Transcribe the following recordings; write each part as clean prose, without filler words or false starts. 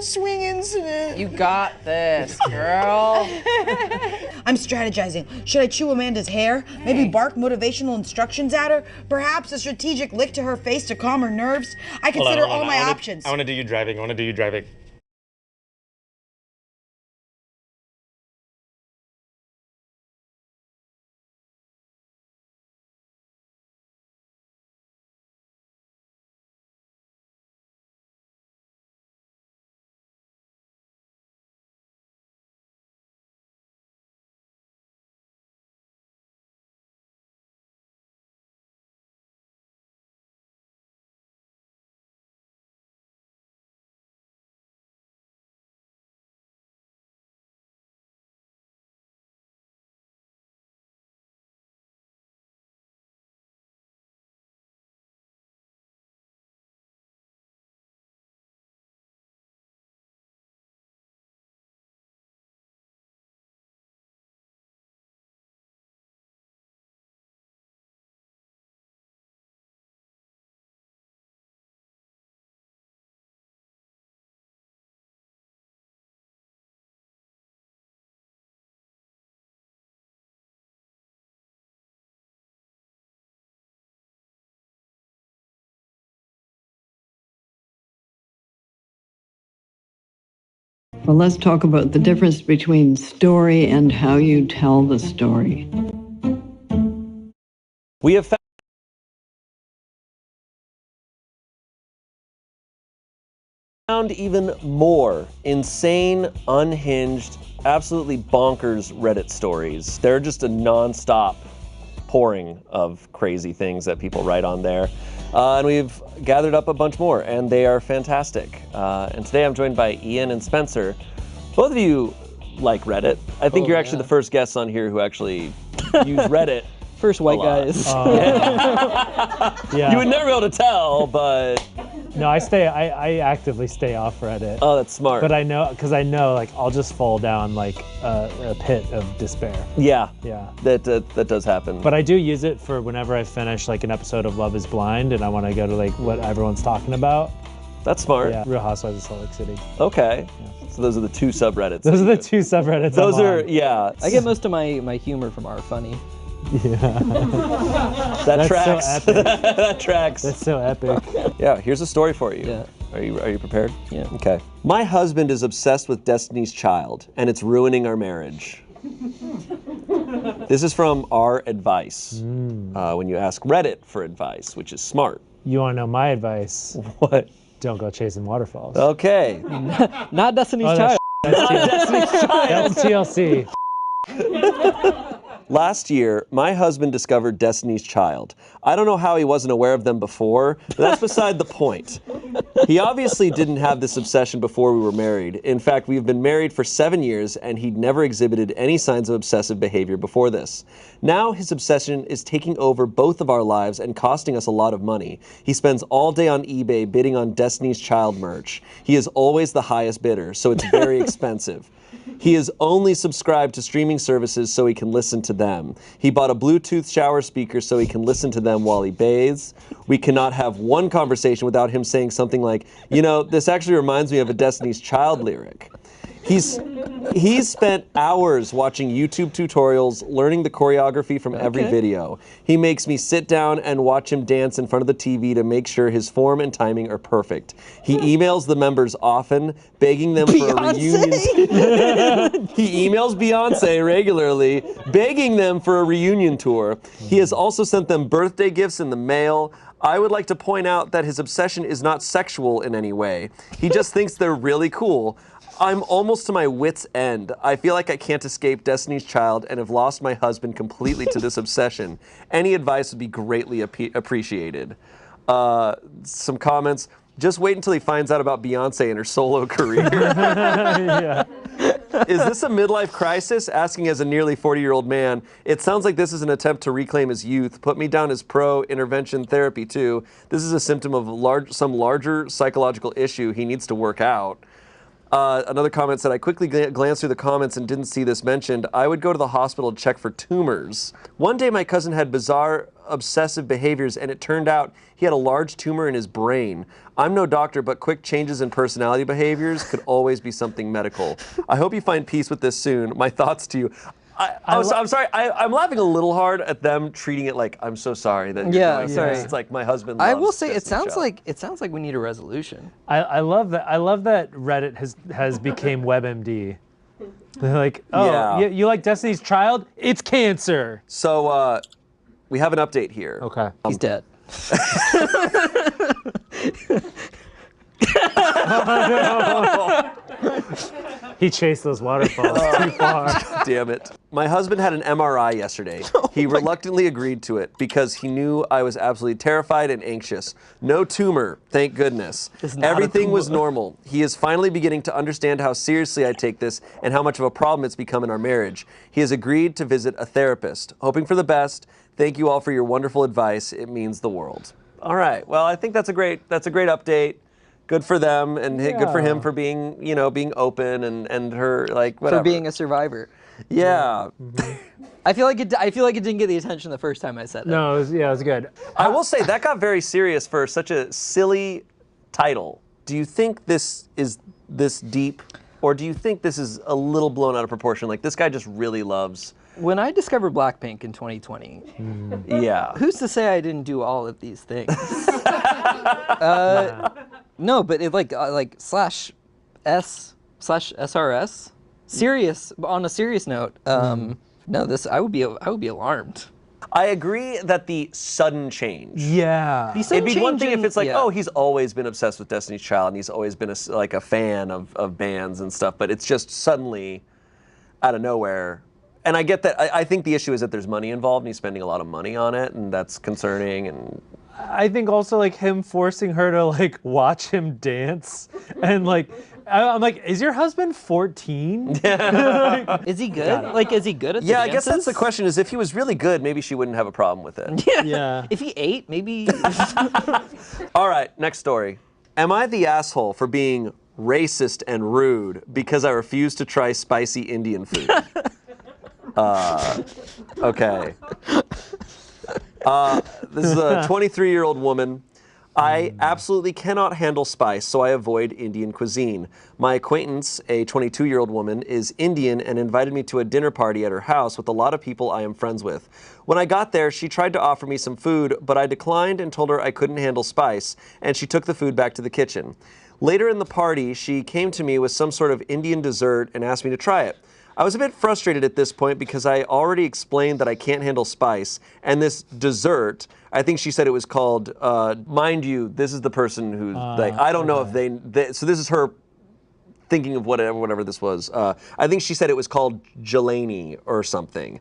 swing incident. You got this, girl. I'm strategizing. Should I chew Amanda's hair? Maybe bark motivational instructions at her? Perhaps a strategic lick to her face to calm her nerves? I consider all my options. I want to do you driving. Well, let's talk about the difference between story and how you tell the story. We have found even more insane, unhinged, absolutely bonkers Reddit stories. They're just a non-stop pouring of crazy things that people write on there. And we've gathered up a bunch more, and they are fantastic. And today I'm joined by Ian and Spencer. Both of you like Reddit. I think you're actually the first guests on here who actually use Reddit. First white guys. Yeah. You would never be able to tell, but... No, I actively stay off Reddit. Oh, that's smart. But I know, because I know, like, I'll just fall down, like, a pit of despair. Yeah. Yeah. That does happen. But I do use it for whenever I finish, like, an episode of Love is Blind and I want to go to, like, what everyone's talking about. That's smart. Yeah, Real Housewives of Salt Lake City. Okay. Yeah. So those are the two subreddits. Those are the two subreddits. Those are, yeah. I get most of my humor from Our Funny. Yeah. That tracks. So epic. That tracks. That's so epic. Yeah, here's a story for you. Yeah. Are you prepared? Yeah. Okay. My husband is obsessed with Destiny's Child, and it's ruining our marriage. This is from our advice. When you ask Reddit for advice, which is smart. You want to know my advice? What? Don't go chasing waterfalls. Okay. Not Destiny's Child. That's TLC. Last year, my husband discovered Destiny's Child. I don't know how he wasn't aware of them before, but that's beside the point. He obviously didn't have this obsession before we were married. In fact, we've been married for 7 years, and he'd never exhibited any signs of obsessive behavior before this. Now, his obsession is taking over both of our lives and costing us a lot of money. He spends all day on eBay bidding on Destiny's Child merch. He is always the highest bidder, so it's very expensive. He is only subscribed to streaming services so he can listen to them. He bought a Bluetooth shower speaker so he can listen to them while he bathes. We cannot have one conversation without him saying something like, you know, this actually reminds me of a Destiny's Child lyric. He's spent hours watching YouTube tutorials, learning the choreography from every video. He makes me sit down and watch him dance in front of the TV to make sure his form and timing are perfect. He emails the members often, begging them for a reunion. He emails Beyonce regularly, begging them for a reunion tour. He has also sent them birthday gifts in the mail. I would like to point out that his obsession is not sexual in any way. He just thinks they're really cool. I'm almost to my wit's end. I feel like I can't escape Destiny's Child and have lost my husband completely to this obsession. Any advice would be greatly appreciated. Some comments. Just wait until he finds out about Beyonce and her solo career. Yeah. Is this a midlife crisis? Asking as a nearly 40-year-old man. It sounds like this is an attempt to reclaim his youth. Put me down as pro-intervention therapy, too. This is a symptom of some larger psychological issue he needs to work out. Another comment said, I quickly glanced through the comments and didn't see this mentioned. I would go to the hospital to check for tumors. One day my cousin had bizarre obsessive behaviors, and it turned out he had a large tumor in his brain. I'm no doctor, but quick changes in personality behaviors could always be something medical. I hope you find peace with this soon. My thoughts to you. I'm sorry. I'm laughing a little hard at them treating it like I'm so sorry that you're going through this. It's like my husband. I Loves will say Destiny's it sounds like we need a resolution. I love that. I love that Reddit has became WebMD. They're like, oh, you like Destiny's Child? It's cancer. So we have an update here. Okay. He's dead. He chased those waterfalls too far. Damn it. My husband had an MRI yesterday. He reluctantly agreed to it because he knew I was absolutely terrified and anxious. No tumor, thank goodness. Everything was normal. He is finally beginning to understand how seriously I take this and how much of a problem it's become in our marriage. He has agreed to visit a therapist. Hoping for the best. Thank you all for your wonderful advice. It means the world. All right. Well, I think that's a great update. Good for them, and good for him for being, being open, and her, like, whatever. For being a survivor. Yeah. I feel like it didn't get the attention the first time I said it. No, it was good. I will say that got very serious for such a silly title. Do you think this is this deep, or do you think this is a little blown out of proportion? Like, this guy just really loves. When I discovered Blackpink in 2020, who's to say I didn't do all of these things? No, but it like slash SRS. Serious, on a serious note. No, I would be alarmed. I agree that the sudden change. Yeah. It'd be one thing if it's like, oh, he's always been obsessed with Destiny's Child and he's always been a fan of bands and stuff, but it's just suddenly out of nowhere. And I get that. I think the issue is that there's money involved and he's spending a lot of money on it, and that's concerning. And I think also like him forcing her to like watch him dance, and like I'm like, is your husband 14? Is he good? Like, is he good at the dances? I guess that's the question. Is if he was really good, maybe she wouldn't have a problem with it. Yeah. If he ate, maybe. All right, next story. Am I the asshole for being racist and rude because I refuse to try spicy Indian food? Okay. This is a 23-year-old woman. I absolutely cannot handle spice, so I avoid Indian cuisine. My acquaintance, a 22-year-old woman, is Indian and invited me to a dinner party at her house with a lot of people I am friends with. When I got there, she tried to offer me some food, but I declined and told her I couldn't handle spice, and she took the food back to the kitchen. Later in the party, she came to me with some sort of Indian dessert and asked me to try it. I was a bit frustrated at this point because I already explained that I can't handle spice, and this dessert, I think she said it was called, mind you, this is the person who, I don't know if so this is her thinking of whatever this was. I think she said it was called jalani or something.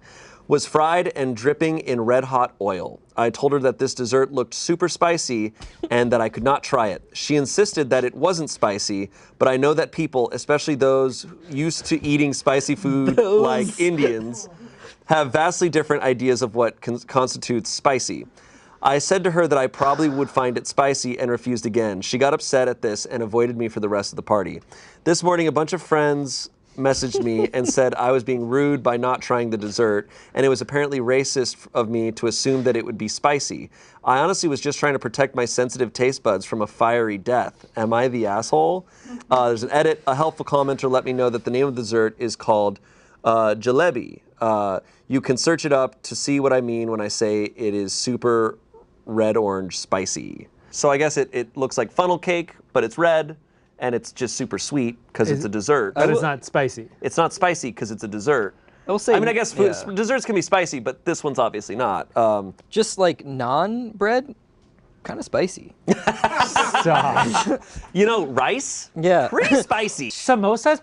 Was fried and dripping in red hot oil. I told her that this dessert looked super spicy and that I could not try it. She insisted that it wasn't spicy, but I know that people, especially those used to eating spicy food like Indians, have vastly different ideas of what constitutes spicy. I said to her that I probably would find it spicy and refused again. She got upset at this and avoided me for the rest of the party. This morning, a bunch of friends messaged me and said I was being rude by not trying the dessert, and it was apparently racist of me to assume that it would be spicy. I honestly was just trying to protect my sensitive taste buds from a fiery death. Am I the asshole? There's an edit. A helpful commenter let me know that the name of the dessert is called jalebi. You can search it up to see what I mean when I say it is super red-orange spicy. So I guess it looks like funnel cake, but it's red. And it's just super sweet because it's a dessert. But it's not spicy. It's not spicy because it's a dessert. I will say. I mean, I guess desserts can be spicy, but this one's obviously not. Just like naan bread, kind of spicy. Stop. You know, rice? Yeah. Pretty spicy. Samosas?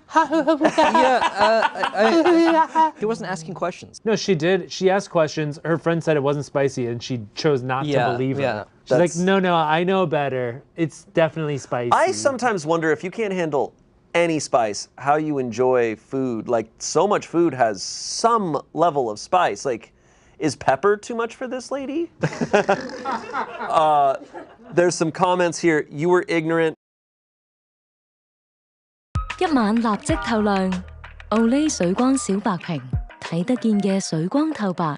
He wasn't asking questions. No, she did. She asked questions. Her friend said it wasn't spicy, and she chose not to believe her. Yeah. She's like, no, I know better. It's definitely spicy. I sometimes wonder if you can't handle any spice, how you enjoy food. Like, so much food has some level of spice. Like, is pepper too much for this lady? There's some comments here. You were ignorant. 一晚立即透亮 ，Olay 水光小白瓶，睇得見嘅水光透白。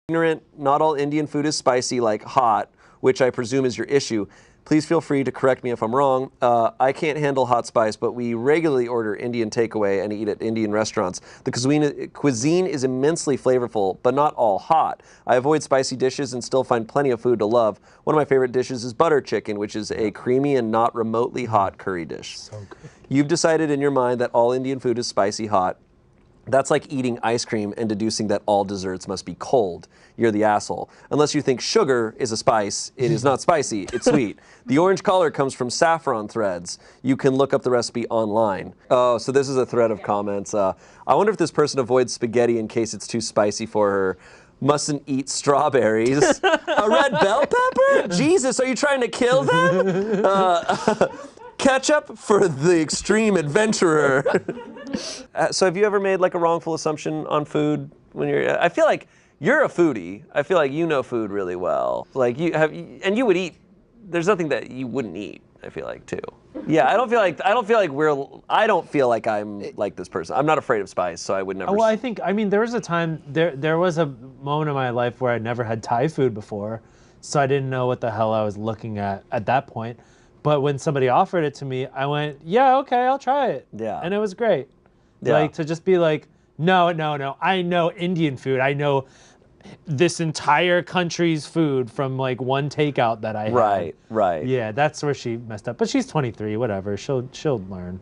ignorant, not all Indian food is spicy like hot, which I presume is your issue. Please feel free to correct me if I'm wrong. I can't handle hot spice, but we regularly order Indian takeaway and eat at Indian restaurants. The cuisine is immensely flavorful, but not all hot. I avoid spicy dishes and still find plenty of food to love. One of my favorite dishes is butter chicken, which is a creamy and not remotely hot curry dish. So good. You've decided in your mind that all Indian food is spicy hot. That's like eating ice cream and deducing that all desserts must be cold. You're the asshole. Unless you think sugar is a spice, it is not spicy, it's sweet. The orange color comes from saffron threads. You can look up the recipe online. Oh, so this is a thread of comments. I wonder if this person avoids spaghetti in case it's too spicy for her. Mustn't eat strawberries. A red bell pepper? Jesus, are you trying to kill them? Ketchup for the extreme adventurer. So have you ever made like a wrongful assumption on food when you're, I feel like you're a foodie. I feel like you know food really well. Like you have, and you would eat, there's nothing that you wouldn't eat, I feel like too. Yeah, I don't feel like I'm like this person. I'm not afraid of spice, so I would never. Well, I mean, there was a time, there was a moment in my life where I'd never had Thai food before, so I didn't know what the hell I was looking at that point. But when somebody offered it to me, I went, yeah, okay, I'll try it. Yeah. And it was great. Yeah. Like, to just be like, no, I know Indian food. I know this entire country's food from like one takeout that I had. Right. Yeah, that's where she messed up. But she's 23, whatever. She'll learn.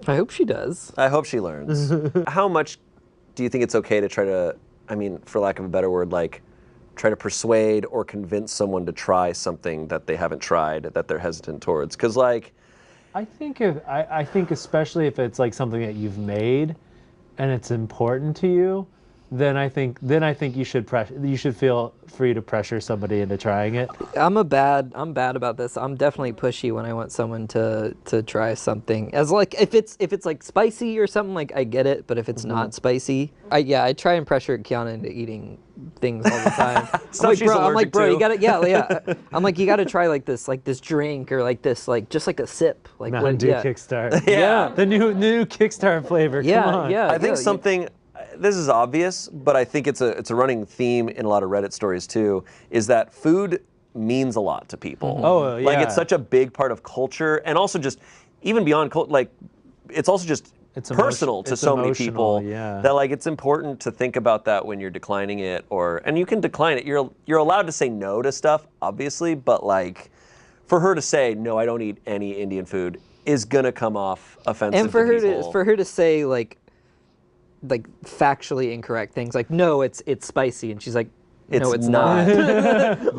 I hope she does. I hope she learns. How much do you think it's okay to try to, I mean, for lack of a better word, like, try to persuade or convince someone to try something that they haven't tried, that they're hesitant towards? Because like, I think especially if it's like something that you've made and it's important to you, then I think you should feel free to pressure somebody into trying it. I'm bad about this. I'm definitely pushy when I want someone to try something. As like if it's like spicy or something, like I get it, but if it's not spicy, I try and pressure Kiana into eating things all the time. I'm like, bro, you gotta I'm like, you gotta try like this drink or like this, like just like a sip. Like Mountain Dew Kickstart. Yeah. The new Kickstart flavor. Come on. Yeah. I think something. This is obvious, but I think it's a running theme in a lot of Reddit stories too, is that food means a lot to people. Oh, yeah. Like it's such a big part of culture, and also just even beyond culture, like it's also just personal to so many people that like it's important to think about that when you're declining it, and you can decline it. You're allowed to say no to stuff, obviously, but like for her to say no, I don't eat any Indian food is gonna come off offensive. And for people. her to say like factually incorrect things, like no, it's spicy, and she's like, no, it's not.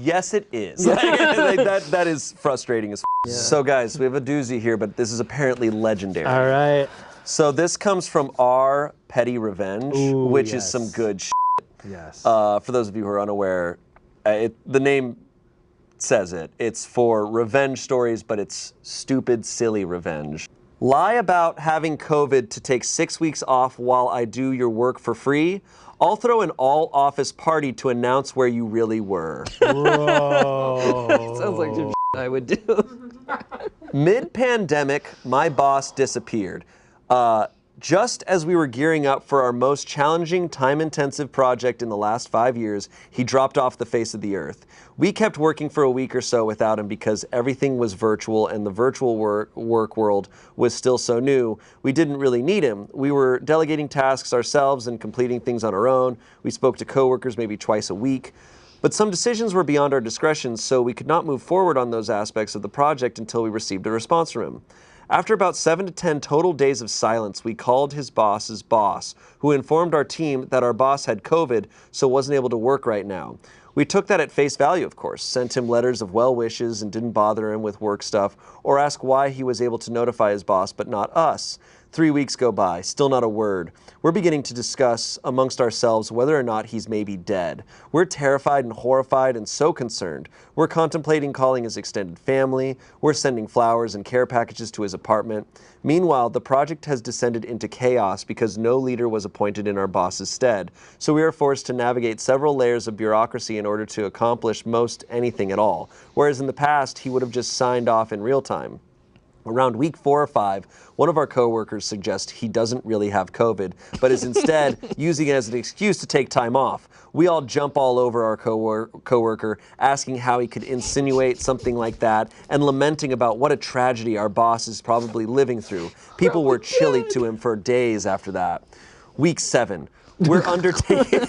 Yes, it is. That is frustrating as. Yeah. So guys, we have a doozy here, but this is apparently legendary. All right. So this comes from Our Petty Revenge, which is some good shit. Yes. For those of you who are unaware, the name says it. It's for revenge stories, but it's stupid, silly revenge. Lie about having COVID to take 6 weeks off while I do your work for free. I'll throw an all-office party to announce where you really were. Whoa. Sounds like some shit I would do. Mid-pandemic, my boss disappeared. Just as we were gearing up for our most challenging, time-intensive project in the last 5 years, he dropped off the face of the earth. We kept working for a week or so without him because everything was virtual and the virtual work world was still so new. We didn't really need him. We were delegating tasks ourselves and completing things on our own. We spoke to coworkers maybe twice a week. But some decisions were beyond our discretion, so we could not move forward on those aspects of the project until we received a response from him. After about 7 to 10 total days of silence, we called his boss's boss, who informed our team that our boss had COVID, so wasn't able to work right now. We took that at face value, of course, sent him letters of well wishes and didn't bother him with work stuff or ask why he was able to notify his boss but not us. 3 weeks go by, still not a word. We're beginning to discuss amongst ourselves whether or not he's maybe dead. We're terrified and horrified and so concerned. We're contemplating calling his extended family. We're sending flowers and care packages to his apartment. Meanwhile, the project has descended into chaos because no leader was appointed in our boss's stead. So we are forced to navigate several layers of bureaucracy in order to accomplish most anything at all. Whereas in the past, he would have just signed off in real time. Around week 4 or 5, one of our coworkers suggests he doesn't really have COVID, but is instead using it as an excuse to take time off. We all jump all over our coworker, asking how he could insinuate something like that, and lamenting about what a tragedy our boss is probably living through. People were chilly to him for days after that. Week 7, we're undertaking...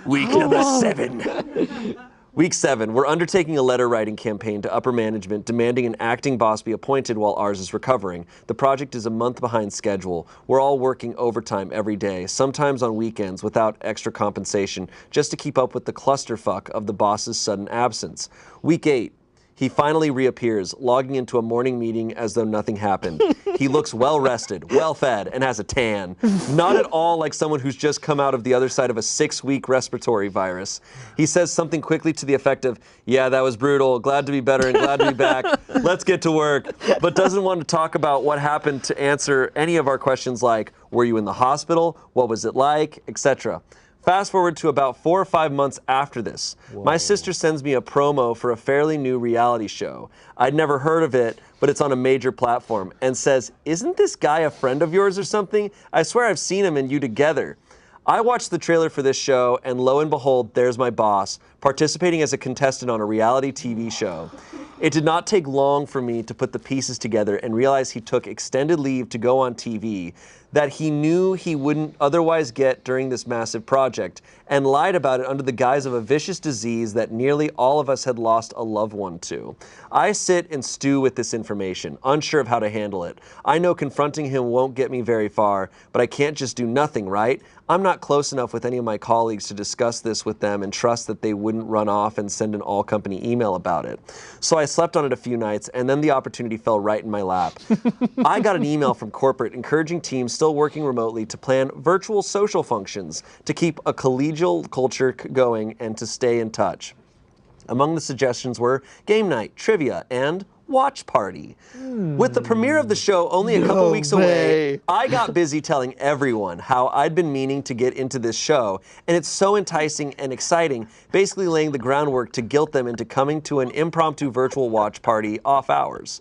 Week number 7. Week 7, we're undertaking a letter writing campaign to upper management demanding an acting boss be appointed while ours is recovering. The project is a month behind schedule. We're all working overtime every day, sometimes on weekends without extra compensation, just to keep up with the clusterfuck of the boss's sudden absence. Week 8, he finally reappears, logging into a morning meeting as though nothing happened. He looks well-rested, well-fed, and has a tan. Not at all like someone who's just come out of the other side of a 6-week respiratory virus. He says something quickly to the effect of, "Yeah, that was brutal. Glad to be better and glad to be back. Let's get to work." But doesn't want to talk about what happened to answer any of our questions like, were you in the hospital? What was it like? Etc. Fast forward to about 4 or 5 months after this. My sister sends me a promo for a fairly new reality show. I'd never heard of it, but it's on a major platform, and says, "Isn't this guy a friend of yours or something? I swear I've seen him and you together." I watched the trailer for this show, and lo and behold, there's my boss, participating as a contestant on a reality TV show. It did not take long for me to put the pieces together and realize he took extended leave to go on TV that he knew he wouldn't otherwise get during this massive project, and lied about it under the guise of a vicious disease that nearly all of us had lost a loved one to. I sit and stew with this information, unsure of how to handle it. I know confronting him won't get me very far, but I can't just do nothing, right? I'm not close enough with any of my colleagues to discuss this with them and trust that they wouldn't run off and send an all-company email about it. So I slept on it a few nights, and then the opportunity fell right in my lap. I got an email from corporate encouraging teams still working remotely to plan virtual social functions to keep a collegial culture going and to stay in touch. Among the suggestions were game night, trivia, and watch party. With the premiere of the show only a couple weeks away, I got busy telling everyone how I'd been meaning to get into this show, and it's so enticing and exciting, basically laying the groundwork to guilt them into coming to an impromptu virtual watch party off hours.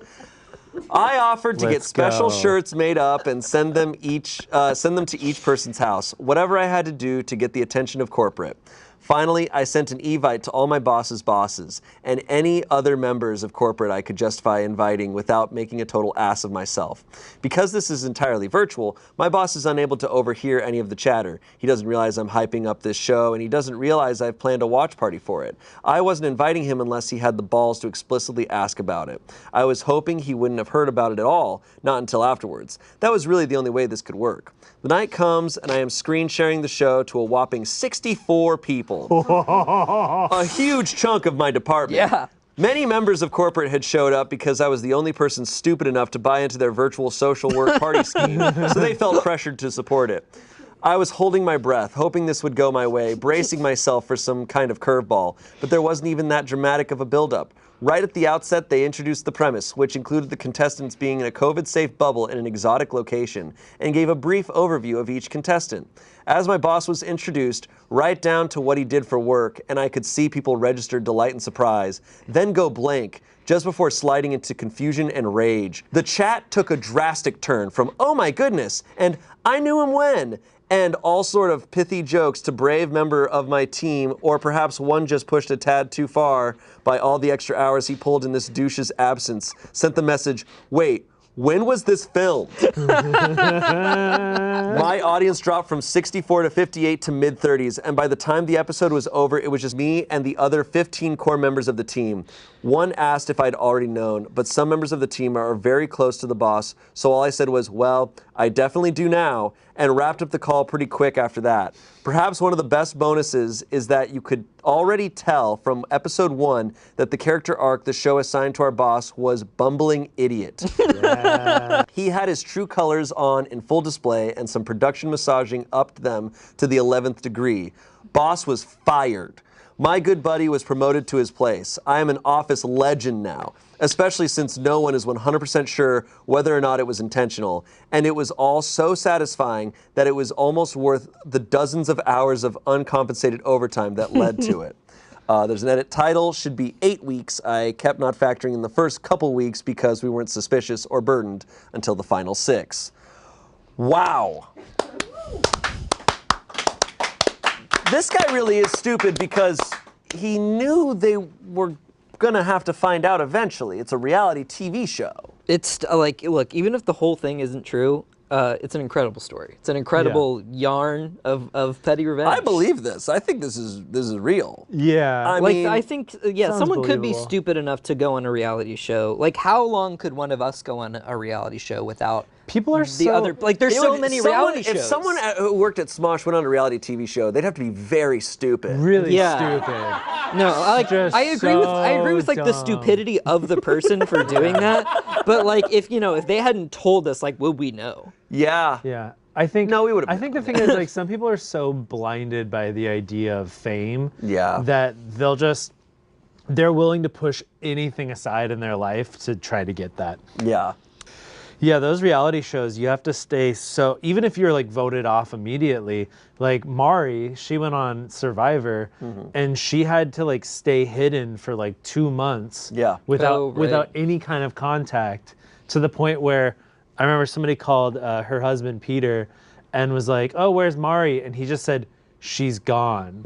I offered to get special shirts made up and send them to each person's house, whatever I had to do to get the attention of corporate. Finally, I sent an evite to all my boss's bosses and any other members of corporate I could justify inviting without making a total ass of myself. Because this is entirely virtual, my boss is unable to overhear any of the chatter. He doesn't realize I'm hyping up this show, and he doesn't realize I've planned a watch party for it. I wasn't inviting him unless he had the balls to explicitly ask about it. I was hoping he wouldn't have heard about it at all, not until afterwards. That was really the only way this could work. The night comes, and I am screen sharing the show to a whopping 64 people. A huge chunk of my department. Yeah. Many members of corporate had showed up because I was the only person stupid enough to buy into their virtual social work party scheme, so they felt pressured to support it. I was holding my breath, hoping this would go my way, bracing myself for some kind of curveball, but there wasn't even that dramatic of a buildup. Right at the outset, they introduced the premise, which included the contestants being in a COVID-safe bubble in an exotic location, and gave a brief overview of each contestant. As my boss was introduced, right down to what he did for work, and I could see people register delight and surprise, then go blank, just before sliding into confusion and rage. The chat took a drastic turn from, "Oh my goodness," and "I knew him when," and all sort of pithy jokes to brave member of my team, or perhaps one just pushed a tad too far by all the extra hours he pulled in this douche's absence, sent the message, "Wait, when was this filmed?" My audience dropped from 64 to 58 to mid-30s, and by the time the episode was over, it was just me and the other 15 core members of the team. One asked if I'd already known, but some members of the team are very close to the boss, so all I said was, "Well, I definitely do now," and wrapped up the call pretty quick after that. Perhaps one of the best bonuses is that you could already tell from episode 1 that the character arc the show assigned to our boss was bumbling idiot. Yeah. He had his true colors on in full display and some production massaging upped them to the 11th degree. Boss was fired. My good buddy was promoted to his place. I am an office legend now, especially since no one is 100% sure whether or not it was intentional. And it was all so satisfying that it was almost worth the dozens of hours of uncompensated overtime that led to it. There's an edit. Title should be 8 weeks. I kept not factoring in the first couple weeks because we weren't suspicious or burdened until the final 6. Wow. This guy really is stupid because he knew they were gonna have to find out eventually. It's a reality TV show. It's like, look, even if the whole thing isn't true, it's an incredible story. It's an incredible yarn of petty revenge. I believe this. I think this is real. Yeah. I think, someone could be believable. stupid enough to go on a reality show. Like, how long could one of us go on a reality show without People are the so... other? Like, there's so many reality shows. If someone who worked at Smosh went on a reality TV show, they'd have to be very stupid. Really Yeah. stupid. No, I Just agree with like the dumb. stupidity of the person for doing that. But like, if they hadn't told us, like, would we know? Yeah. Yeah. I think No, we would've I think the thing is, like, some people are so blinded by the idea of fame Yeah. that they're willing to push anything aside in their life to try to get that. Yeah. Yeah, those reality shows, you have to stay so, even if you're like voted off immediately, like Mari, she went on Survivor and she had to like stay hidden for like 2 months Yeah. without any kind of contact, to the point where I remember somebody called her husband Peter and was like, "Oh, where's Mari?" And he just said, "She's gone."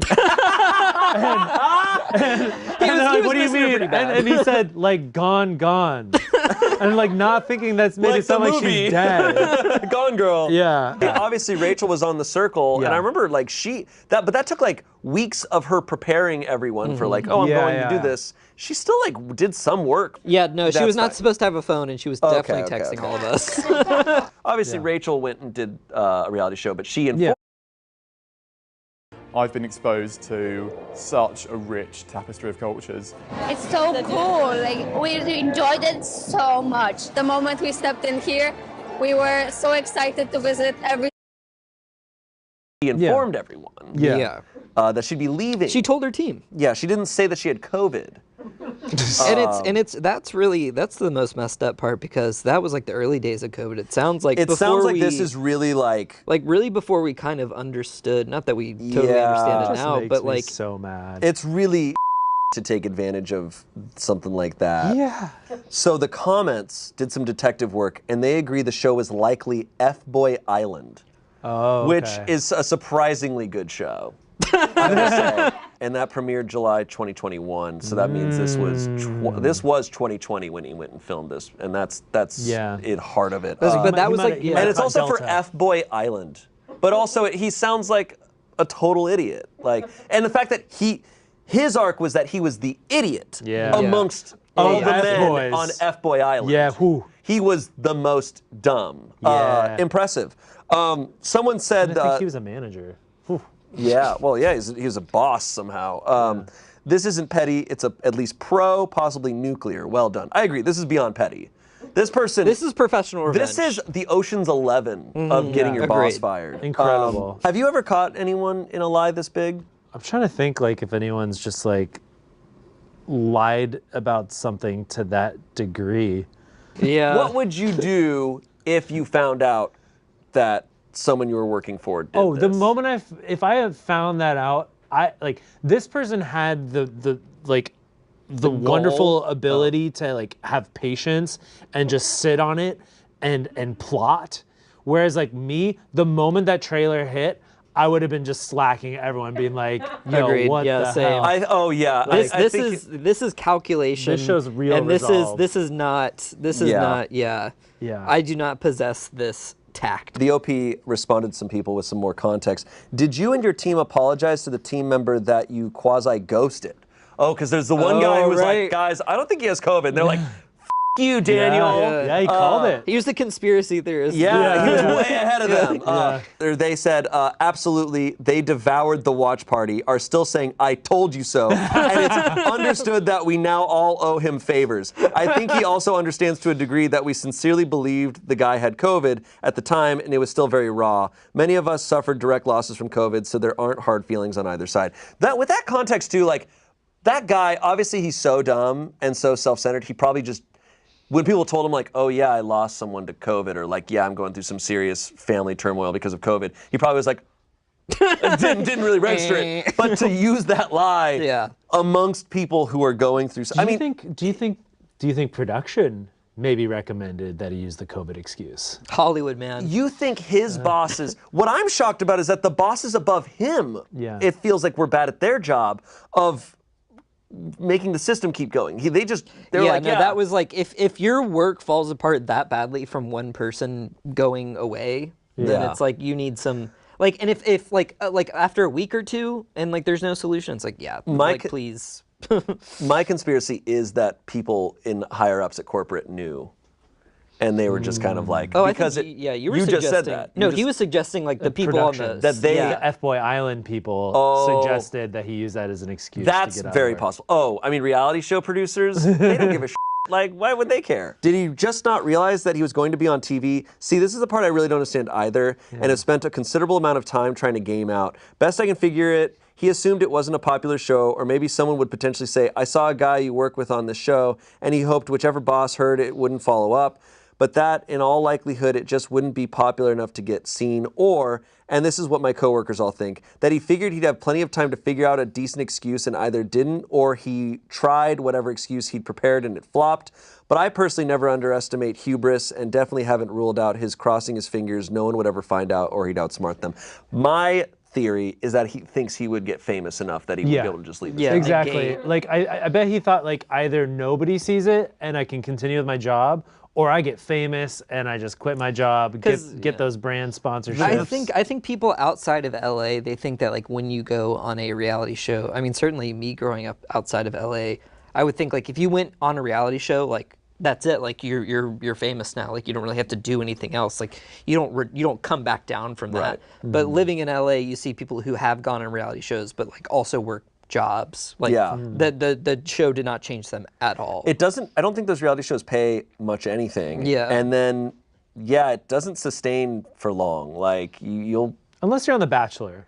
And they're like, "What do you mean?" And he said, like, gone. And like not thinking that's made Like it sound the like movie. she's dead. Gone Girl. Yeah. Obviously, Rachel was on the circle, and Yeah. I remember like but that took like weeks of her preparing everyone for like, oh, I'm Yeah, going to yeah. do this. She still like did some work. Yeah, no, she That's was not fine. supposed to have a phone, and she was Okay, definitely okay, texting okay. all of us. Obviously, Rachel went and did a reality show, but she informed. Yeah. I've been exposed to such a rich tapestry of cultures. It's so cool. Like, we enjoyed it so much. The moment we stepped in here, we were so excited to visit every. She informed everyone Yeah. that she'd be leaving. She told her team. Yeah, she didn't say that she had COVID. That's the most messed up part, because that was like the early days of COVID. It sounds like It sounds like this is really like really before we kind of understood. Not that we totally Yeah. understand it Just now, makes but me like so mad. it's really to take advantage of something like that. Yeah. So the comments did some detective work, and they agree the show is likely F-Boy Island, Oh, which okay. is a surprisingly good show. I will say. And that premiered July 2021, so that means this was 2020 when he went and filmed this, and that's Yeah. in heart of it. but that was like he might and have it's caught also for Delta. F-Boy Island, but also he sounds like a total idiot. Like, and the fact that his arc was that he was the idiot Yeah. amongst Yeah. all the F-boys. men on F-Boy Island. Yeah, whew. He was the most dumb. Yeah. Impressive. Someone said. I think he was a manager. Whew. Yeah, well, yeah, he was a boss somehow. This isn't petty. It's at least pro, possibly nuclear. Well done. I agree. This is beyond petty. This person. this is professional revenge. This is the Ocean's 11 of getting your boss Agreed. fired. Incredible. Have you ever caught anyone in a lie this big? I'm trying to think, like, if anyone's just like lied about something to that degree. yeah. What would you do if you found out that someone you were working for did Oh, the this? moment if I had found that out, this person had the wonderful ability to like have patience and just sit on it and plot. Whereas like me, the moment that trailer hit, I would have been just slacking everyone, being like, "Yo, Agreed. what Yeah, the same. hell?" This is calculation. This shows real and resolve. this is not. Yeah. I do not possess this tact. The OP responded to some people with some more context. Did you and your team apologize to the team member that you quasi-ghosted? Oh, because there's the one guy who was right. like, guys, I don't think he has COVID. And they're like, you, Daniel. Yeah, he called it. He was the conspiracy theorist. Yeah, he was way ahead of them. They said, absolutely, they devoured the watch party, are still saying, I told you so. And it's understood that we now all owe him favors. I think he also understands to a degree that we sincerely believed the guy had COVID at the time, and it was still very raw. Many of us suffered direct losses from COVID, so there aren't hard feelings on either side. With that context, too, like, that guy, obviously he's so dumb and so self-centered, he probably just, when people told him like, oh yeah, I lost someone to COVID, or like, yeah, I'm going through some serious family turmoil because of COVID, he probably was like, didn't really register it. But to use that lie amongst people who are going through. Do you think production maybe recommended that he use the COVID excuse? Hollywood, man. You think his bosses? What I'm shocked about is that the bosses above him. It feels like we're bad at their job of making the system keep going. They're like, that was like, if your work falls apart that badly from one person going away, then it's like you need some, like, and if like after a week or two and like there's no solution, it's like, please. My conspiracy is that people in higher ups at corporate knew. And they were just kind of like, because you were you suggesting. just said that. No, he was suggesting like the people on the the F-Boy Island people suggested that he used that as an excuse. That's to get out very of work. possible. Oh, I mean, reality show producers, they don't give a shit. Like, why would they care? Did he just not realize that he was going to be on TV? See, this is the part I really don't understand either, and have spent a considerable amount of time trying to game out. Best I can figure it, he assumed it wasn't a popular show, or maybe someone would potentially say, I saw a guy you work with on this show, and he hoped whichever boss heard it wouldn't follow up. But that, in all likelihood, it just wouldn't be popular enough to get seen. Or, and this is what my coworkers all think, that he figured he'd have plenty of time to figure out a decent excuse and either didn't, or he tried whatever excuse he'd prepared and it flopped. But I personally never underestimate hubris and definitely haven't ruled out his crossing his fingers. No one would ever find out or he'd outsmart them. My theory is that he thinks he would get famous enough that he would be able to just leave. Exactly. Like I bet he thought like either nobody sees it and I can continue with my job, or I get famous and I just quit my job, get those brand sponsorships. I think people outside of LA, they think that like when you go on a reality show, I mean certainly me growing up outside of LA, I would think like if you went on a reality show, like that's it, like you're famous now, like you don't really have to do anything else, like you don't come back down from that. But living in LA, you see people who have gone on reality shows but like also work jobs. Like the show did not change them at all. It doesn't. I don't think those reality shows pay much anything. And then it doesn't sustain for long. Like you'll unless you're on The Bachor.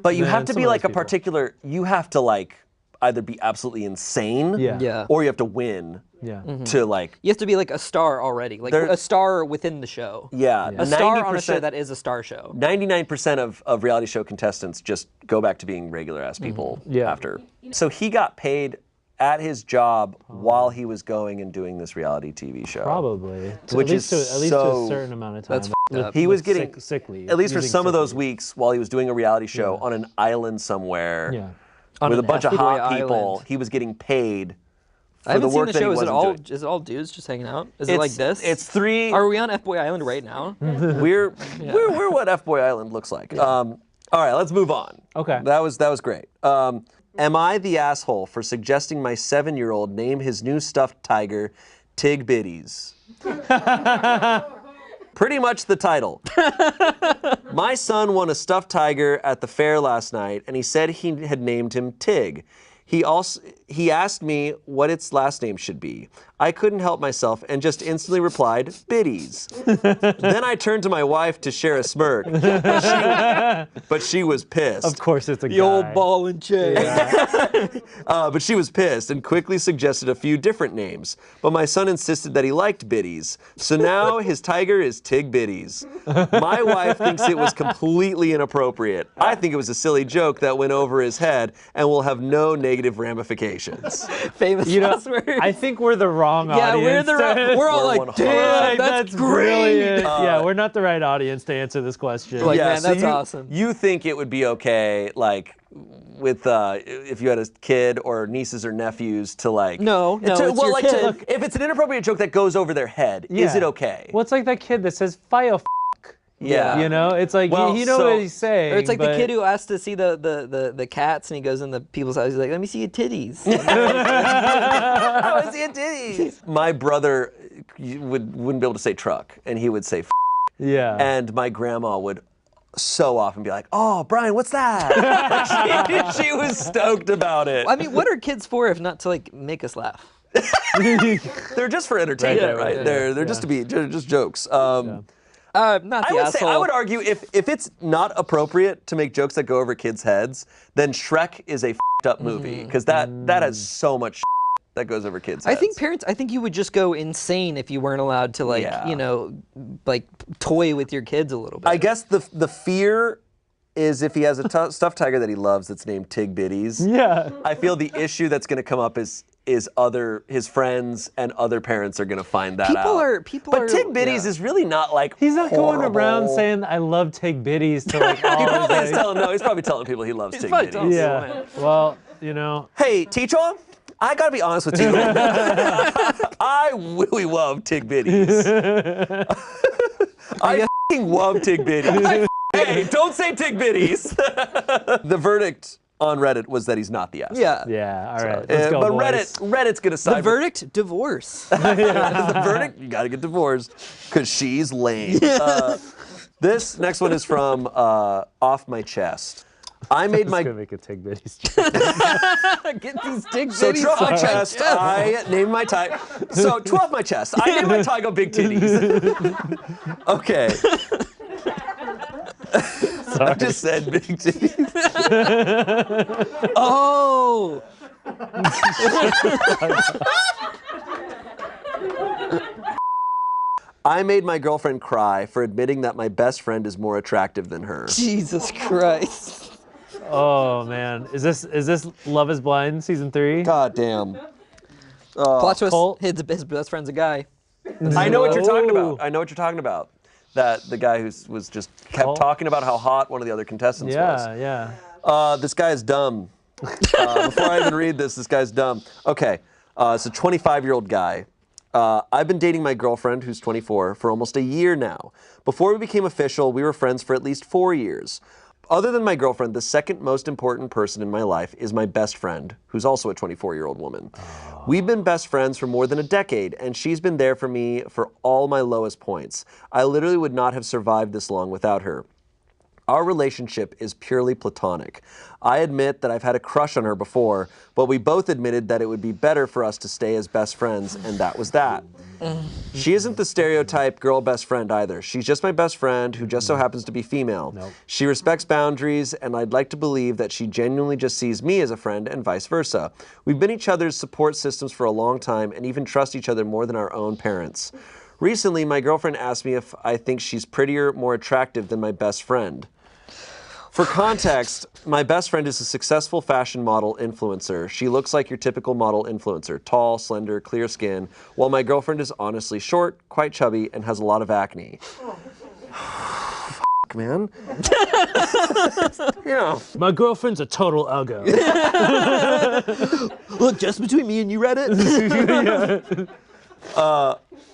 But you have to be like a particular. You have to like either be absolutely insane. Or you have to win. To like. You have to be like a star already, like a star within the show. A star on a show that is a star show. 99% of reality show contestants just go back to being regular ass people after. So he got paid at his job while he was going and doing this reality TV show. Probably. Which at least to a certain amount of time. That's f***ed up. He was getting sick leave. At least for some of those weeks while he was doing a reality show on an island somewhere with a bunch of hot people, he was getting paid. I haven't seen the show. Is it all dudes just hanging out? Is it like this? It's three. Are we on F-Boy Island right now? We're what F-Boy Island looks like. All right, let's move on. Okay. That was great. Am I the asshole for suggesting my 7-year-old name his new stuffed tiger Tig Bitties? Pretty much the title. My son won a stuffed tiger at the fair last night, and he said he had named him Tig. He asked me what its last name should be. I couldn't help myself and just instantly replied, Bitties. Then I turned to my wife to share a smirk, but she was pissed. Of course it's a guy. The old ball and chain. But she was pissed and quickly suggested a few different names. But my son insisted that he liked Bitties. So now his tiger is Tig Bitties. My wife thinks it was completely inappropriate. I think it was a silly joke that went over his head and will have no negative ramifications. Famous last word. I think we're the wrong audience. We're all like, damn, that's brilliant. We're not the right audience to answer this question. Like, man, that's awesome. You think it would be okay, like, with if you had a kid or nieces or nephews to like it's your kid. If it's an inappropriate joke that goes over their head, is it okay? Well, it's like that kid that says "fire." You know, it's like you know what he's saying. Or it's like the kid who asked to see the cats, and he goes in the people's house. He's like, "Let me see your titties." I want to see your titties. My brother wouldn't be able to say truck, and he would say f***. And my grandma would so often be like, "Oh, Brian, what's that?" she was stoked about it. I mean, what are kids for if not to like make us laugh? They're just for entertainment, right? They're just to be just jokes. Not the asshole. I would argue if it's not appropriate to make jokes that go over kids' heads, then Shrek is a f***ed up movie because that has so much that goes over kids' heads. I think you would just go insane if you weren't allowed to like like toy with your kids a little bit. I guess the fear is if he has a stuffed tiger that he loves that's named Tig Bitties. Yeah. I feel the issue that's going to come up is his friends and other parents are going to find that out. But Tig Bitties is really not like He's not going horrible. around saying I love Tig Bitties to like all He probably his, is telling, no, he's probably telling people he loves Tig Bitties. Yeah. Well, you know. Hey, teacher, I gotta be honest with you. I really love Tig Bitties. I f***ing love Tig Bitties. Hey, don't say Tig Bitties. The verdict on Reddit was that he's not the asshole. Yeah. Yeah, all right. Let's go, but boys. Reddit's gonna side. The verdict? Divorce. The verdict? You gotta get divorced because she's lame. This next one is from Off My Chest. I made my. Gonna make a Tig Bitties. Get these Tig Bitties. So true off my chest, I named my tiger. So true off my chest, I named my tiger Big Titties. Okay. I just said Big Titties. Oh. I made my girlfriend cry for admitting that my best friend is more attractive than her. Jesus Christ. Oh man, is this Love Is Blind season 3? God damn. Plot twist. Colt? His best friend's a guy. I know what you're talking about. I know what you're talking about. That the guy who was just kept talking about how hot one of the other contestants was. Yeah. This guy is dumb. Before I even read this guy's dumb. Okay, it's a 25-year-old guy. I've been dating my girlfriend, who's 24, for almost a year now. Before we became official, we were friends for at least 4 years. Other than my girlfriend, the second most important person in my life is my best friend, who's also a 24-year-old woman. We've been best friends for more than a decade, and she's been there for me for all my lowest points. I literally would not have survived this long without her. Our relationship is purely platonic. I admit that I've had a crush on her before, but we both admitted that it would be better for us to stay as best friends, and that was that. She isn't the stereotype girl best friend either. She's just my best friend who just so happens to be female. She respects boundaries, and I'd like to believe that she genuinely just sees me as a friend and vice versa. We've been each other's support systems for a long time and even trust each other more than our own parents. Recently, my girlfriend asked me if I think she's prettier, more attractive than my best friend. For context, my best friend is a successful fashion model influencer. She looks like your typical model influencer, tall, slender, clear skin, while my girlfriend is honestly short, quite chubby, and has a lot of acne. Fuck, man. You know. My girlfriend's a total uggo. Look, just between me and you, Reddit.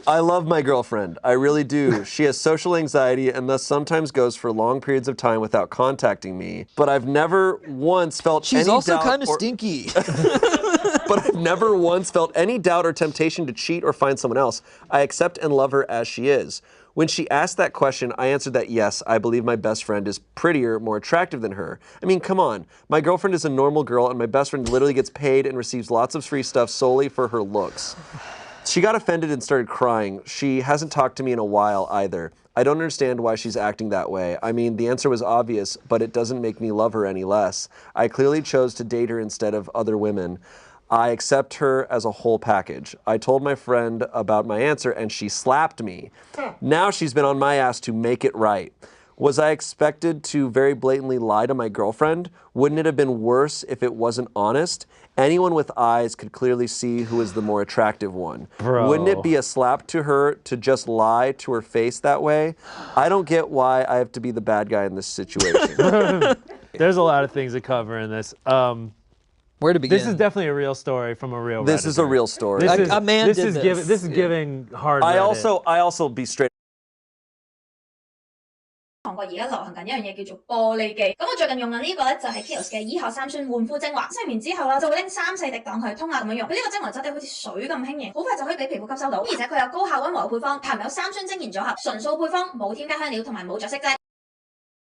I love my girlfriend. I really do. She has social anxiety and thus sometimes goes for long periods of time without contacting me. But I've never once felt She's any also doubt kind of stinky. But I've never once felt any doubt or temptation to cheat or find someone else. I accept and love her as she is. When she asked that question, I answered that yes, I believe my best friend is prettier, more attractive than her. I mean, come on. My girlfriend is a normal girl and my best friend literally gets paid and receives lots of free stuff solely for her looks. She got offended and started crying. She hasn't talked to me in a while either. I don't understand why she's acting that way. I mean, the answer was obvious, but it doesn't make me love her any less. I clearly chose to date her instead of other women. I accept her as a whole package. I told my friend about my answer and she slapped me. Now she's been on my ass to make it right. Was I expected to very blatantly lie to my girlfriend? Wouldn't it have been worse if it wasn't honest? Anyone with eyes could clearly see who is the more attractive one. Bro. Wouldn't it be a slap to her to just lie to her face that way? I don't get why I have to be the bad guy in this situation. There's a lot of things to cover in this. Where to begin? This is definitely a real story from a real This Redditor. is a real story. A man this did is this. This is giving hard I Reddit. also be straight. 韓國而家流行緊一樣嘢叫做玻璃機，咁我最近用緊呢個咧就係 Kiehl's 嘅以後三酸換膚精華，洗完之後啦就會拎3-4滴當佢通下咁樣用。佢呢個精華質地好似水咁輕盈，好快就可以俾皮膚吸收到，而且佢有高效溫和配方，含有三酸精研組合，純素配方，冇添加香料同埋冇着色劑。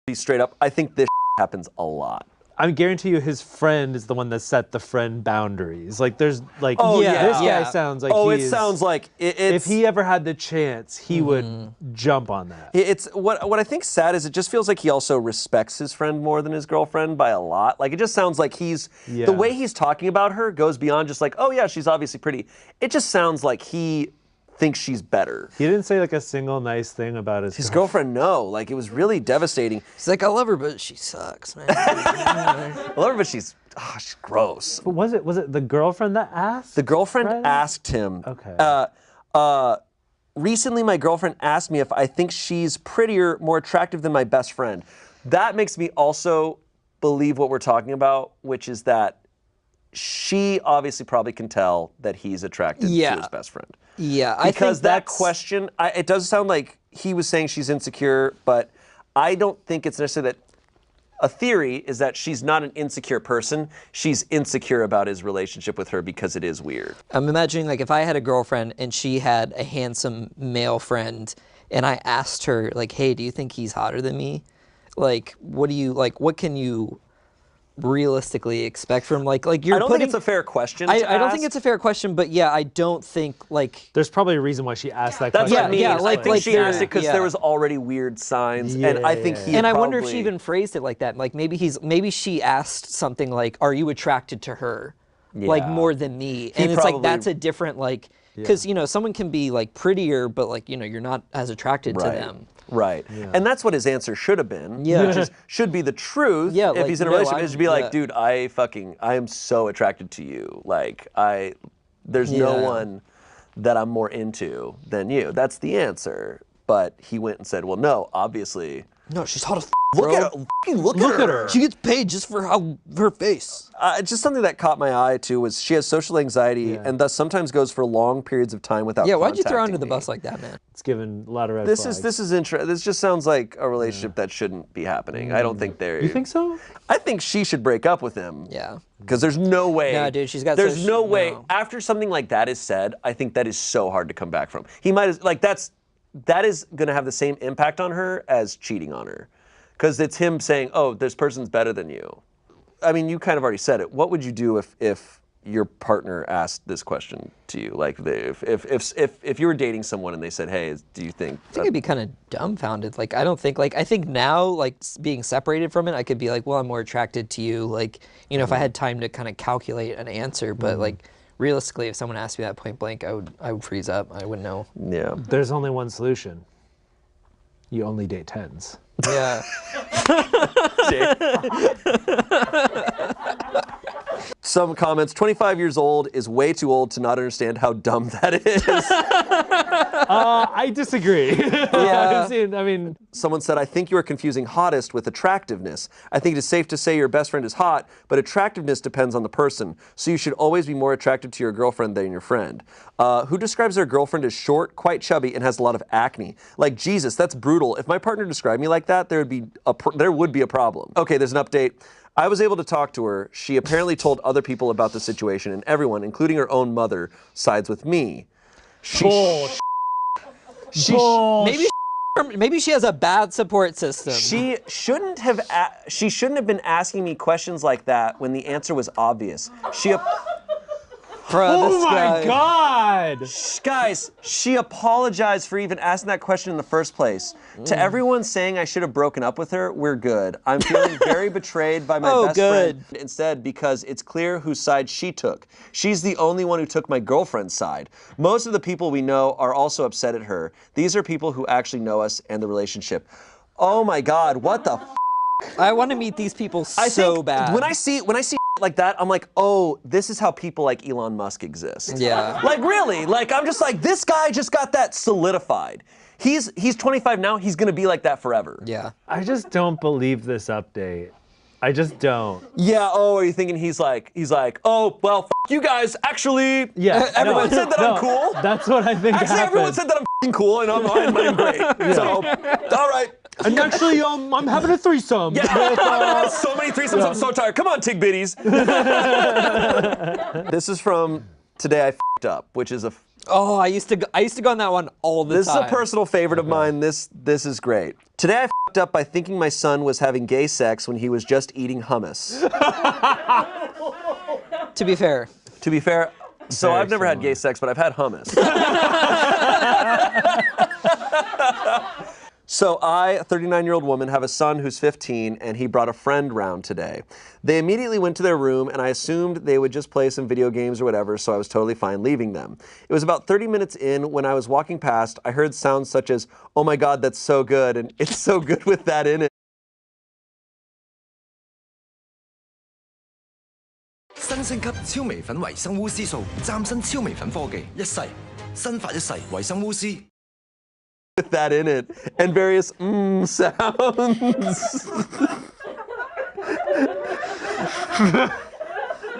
Be straight up. I think this happens a lot. I guarantee you his friend is the one that set the friend boundaries. Like there's like Oh, this yeah. guy sounds like Oh, it he's, sounds like if he ever had the chance, he would jump on that. It's what I think's sad is it just feels like he also respects his friend more than his girlfriend by a lot. Like it just sounds like the way he's talking about her goes beyond just like, oh yeah, she's obviously pretty. It just sounds like he thinks she's better. He didn't say like a single nice thing about his girlfriend. No, like it was really devastating. He's like, I love her, but she sucks, man. I love her, but she's gross. But was it the girlfriend that asked? The girlfriend asked him. Okay. Recently, my girlfriend asked me if I think she's prettier, more attractive than my best friend. That makes me also believe what we're talking about, which is that she obviously probably can tell that he's attracted to his best friend. Yeah, I because think that question, it does sound like he was saying she's insecure, but I don't think it's necessarily that. A theory is that she's not an insecure person. She's insecure about his relationship with her because it is weird. I'm imagining like if I had a girlfriend and she had a handsome male friend and I asked her like, hey, do you think he's hotter than me? Like, what can you realistically expect from like you're I don't think it's a fair question. I don't think it's a fair question, but yeah, I don't think like there's probably a reason why she asked that That's question. what I mean. Yeah, I think she asked it because there was already weird signs, and I think he. And I wonder if she even phrased it like that. Like maybe she asked something like, "Are you attracted to her, like more than me?" And it's like that's a different like because someone can be like prettier, but like you're not as attracted to them. Right. Yeah. And that's what his answer should have been. Yeah. Which should be the truth. Yeah, if he's in a relationship, it should be like, dude, I am so attracted to you. Like, there's no one that I'm more into than you. That's the answer. But he went and said, well, no, obviously. No, she's hot as Look at her. Look at her. She gets paid just for her face. Just something that caught my eye, too, was she has social anxiety and thus sometimes goes for long periods of time without why'd you throw her under the bus like that, man? It's given a lot of red flags. This is interesting. This just sounds like a relationship that shouldn't be happening. I don't think they're... You think so? I think she should break up with him. Yeah. Because there's no way... No, dude, she's got... There's no way... After something like that is said, I think that is so hard to come back from. He might... That is going to have the same impact on her as cheating on her. Because it's him saying, oh, this person's better than you. I mean, you kind of already said it. What would you do if your partner asked this question to you? Like, if you were dating someone and they said, hey, do you think... I think I'd be kind of dumbfounded. Like, I don't think... Like, I think now, like, being separated from it, I could be like, well, I'm more attracted to you. Like, if I had time to kind of calculate an answer. But, like, realistically, if someone asked me that point blank, I would freeze up. I wouldn't know. Yeah. There's only one solution. You only date 10s. Yeah. Some comments, 25 years old is way too old to not understand how dumb that is. I disagree. Yeah. I mean... Someone said, I think you are confusing hottest with attractiveness. I think it is safe to say your best friend is hot, but attractiveness depends on the person. So you should always be more attracted to your girlfriend than your friend. Who describes their girlfriend as short, quite chubby, and has a lot of acne? Like, Jesus, that's brutal. If my partner described me like that, there would be a problem. Okay, there's an update. I was able to talk to her. She apparently told other people about the situation, and everyone, including her own mother, sides with me. Maybe she has a bad support system. She shouldn't have been asking me questions like that when the answer was obvious. Oh my God! Guys, she apologized for even asking that question in the first place. To everyone saying I should have broken up with her, we're good. I'm feeling very betrayed by my best friend instead because it's clear whose side she took. She's the only one who took my girlfriend's side. Most of the people we know are also upset at her. These are people who actually know us and the relationship. Oh my God, what the f***? I want to meet these people so bad. When I see like that, I'm like, oh, this is how people like Elon Musk exist. Yeah. Like really, like I'm just like, this guy just got that solidified. He's 25 now, he's gonna be like that forever. Yeah. I just don't believe this update. I just don't. Yeah, are you thinking he's like, oh, well, f you guys, actually, everyone said that I'm cool. That's what I think Actually, happened. everyone said that I'm f***ing cool and I'm great. So, all right. And actually, I'm having a threesome. Yeah, so many threesomes, I'm so tired. Come on, Tig Bitties. This is from Today I F***ed Up, which is a... Oh, I used to go on that one all the time. This is a personal favorite of mine. This is great. Today I f***ed up by thinking my son was having gay sex when he was just eating hummus. To be fair. So I've never had gay sex, but I've had hummus. So I, a 39-year-old woman, have a son who's 15, and he brought a friend round today. They immediately went to their room, and I assumed they would just play some video games or whatever, so I was totally fine leaving them. It was about 30 minutes in when I was walking past, I heard sounds such as, "Oh my God, that's so good," and "It's so good with that in it." 新升級超微粉維生烏絲素，嶄新超微粉科技，一世新發一世維生烏絲。 With that in it, and various sounds.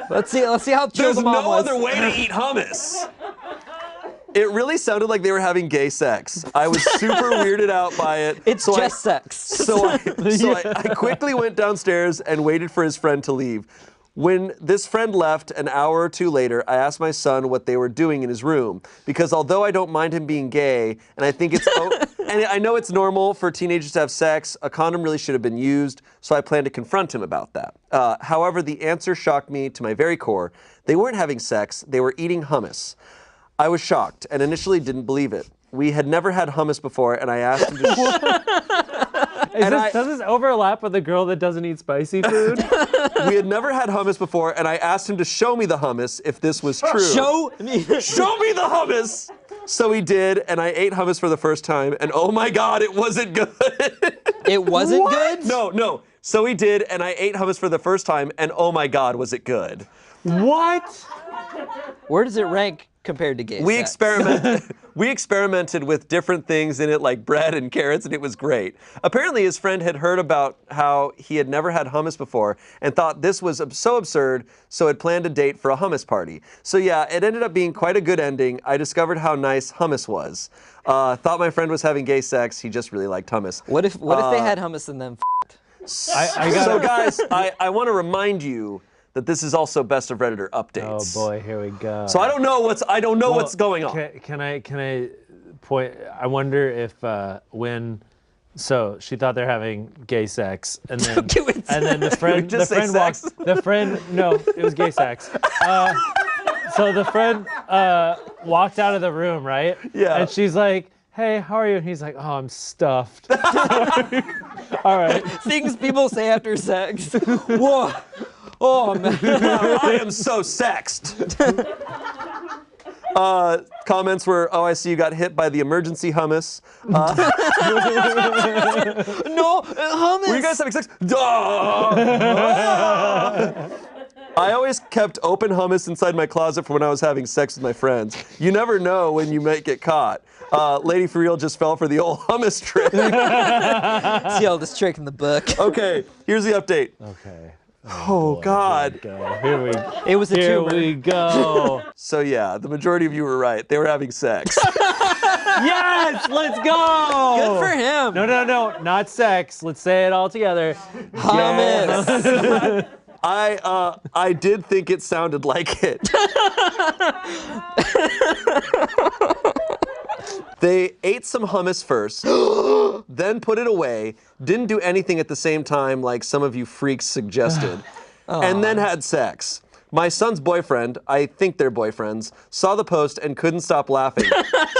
Let's see how chill the mom There's no was. other way to eat hummus. It really sounded like they were having gay sex. I was super weirded out by it. It's just sex. So I quickly went downstairs and waited for his friend to leave. When this friend left an hour or two later, I asked my son what they were doing in his room. Because although I don't mind him being gay, and I think it's and I know it's normal for teenagers to have sex, a condom really should have been used, so I plan to confront him about that. However, the answer shocked me to my very core. They weren't having sex, they were eating hummus. I was shocked and initially didn't believe it. We had never had hummus before, and I asked him to Does this overlap with a girl that doesn't eat spicy food? We had never had hummus before, and I asked him to show me the hummus if this was true. Show me the hummus! So he did, and I ate hummus for the first time, and oh my God, it wasn't good. It wasn't good? No. So he did, and I ate hummus for the first time, and oh my God, was it good. What? Where does it rank compared to gay sex? We experimented with different things in it, like bread and carrots, and it was great. Apparently, his friend had heard about how he had never had hummus before and thought this was so absurd, so had planned a date for a hummus party. So yeah, it ended up being quite a good ending. I discovered how nice hummus was. Thought my friend was having gay sex. He just really liked hummus. What if they had hummus and then f***ed? So guys, I want to remind you that this is also Best of Redditor updates. Oh boy, here we go. So I don't know what's going on. Can I point? I wonder if so she thought they're having gay sex, and then the friend no, it was gay sex. So the friend walked out of the room, right? Yeah. And she's like, "Hey, how are you?" And he's like, "Oh, I'm stuffed." All right. Things people say after sex. Whoa. Oh, man. I am so sexed. Comments were, "Oh, I see you got hit by the emergency hummus." No, hummus. Were you guys having sex? I always kept open hummus inside my closet for when I was having sex with my friends. You never know when you might get caught. Lady for Real just fell for the old hummus trick. See the oldest trick in the book. Okay, here's the update. Okay. Oh, God. Here we go. It was a tumor. Here we go. So yeah, the majority of you were right. They were having sex. Yes, let's go. Good for him. No, not sex. Let's say it all together. Hummus. I did think it sounded like it. They ate some hummus first, then put it away, didn't do anything at the same time like some of you freaks suggested, and then had sex. My son's boyfriend, I think they're boyfriends, saw the post and couldn't stop laughing.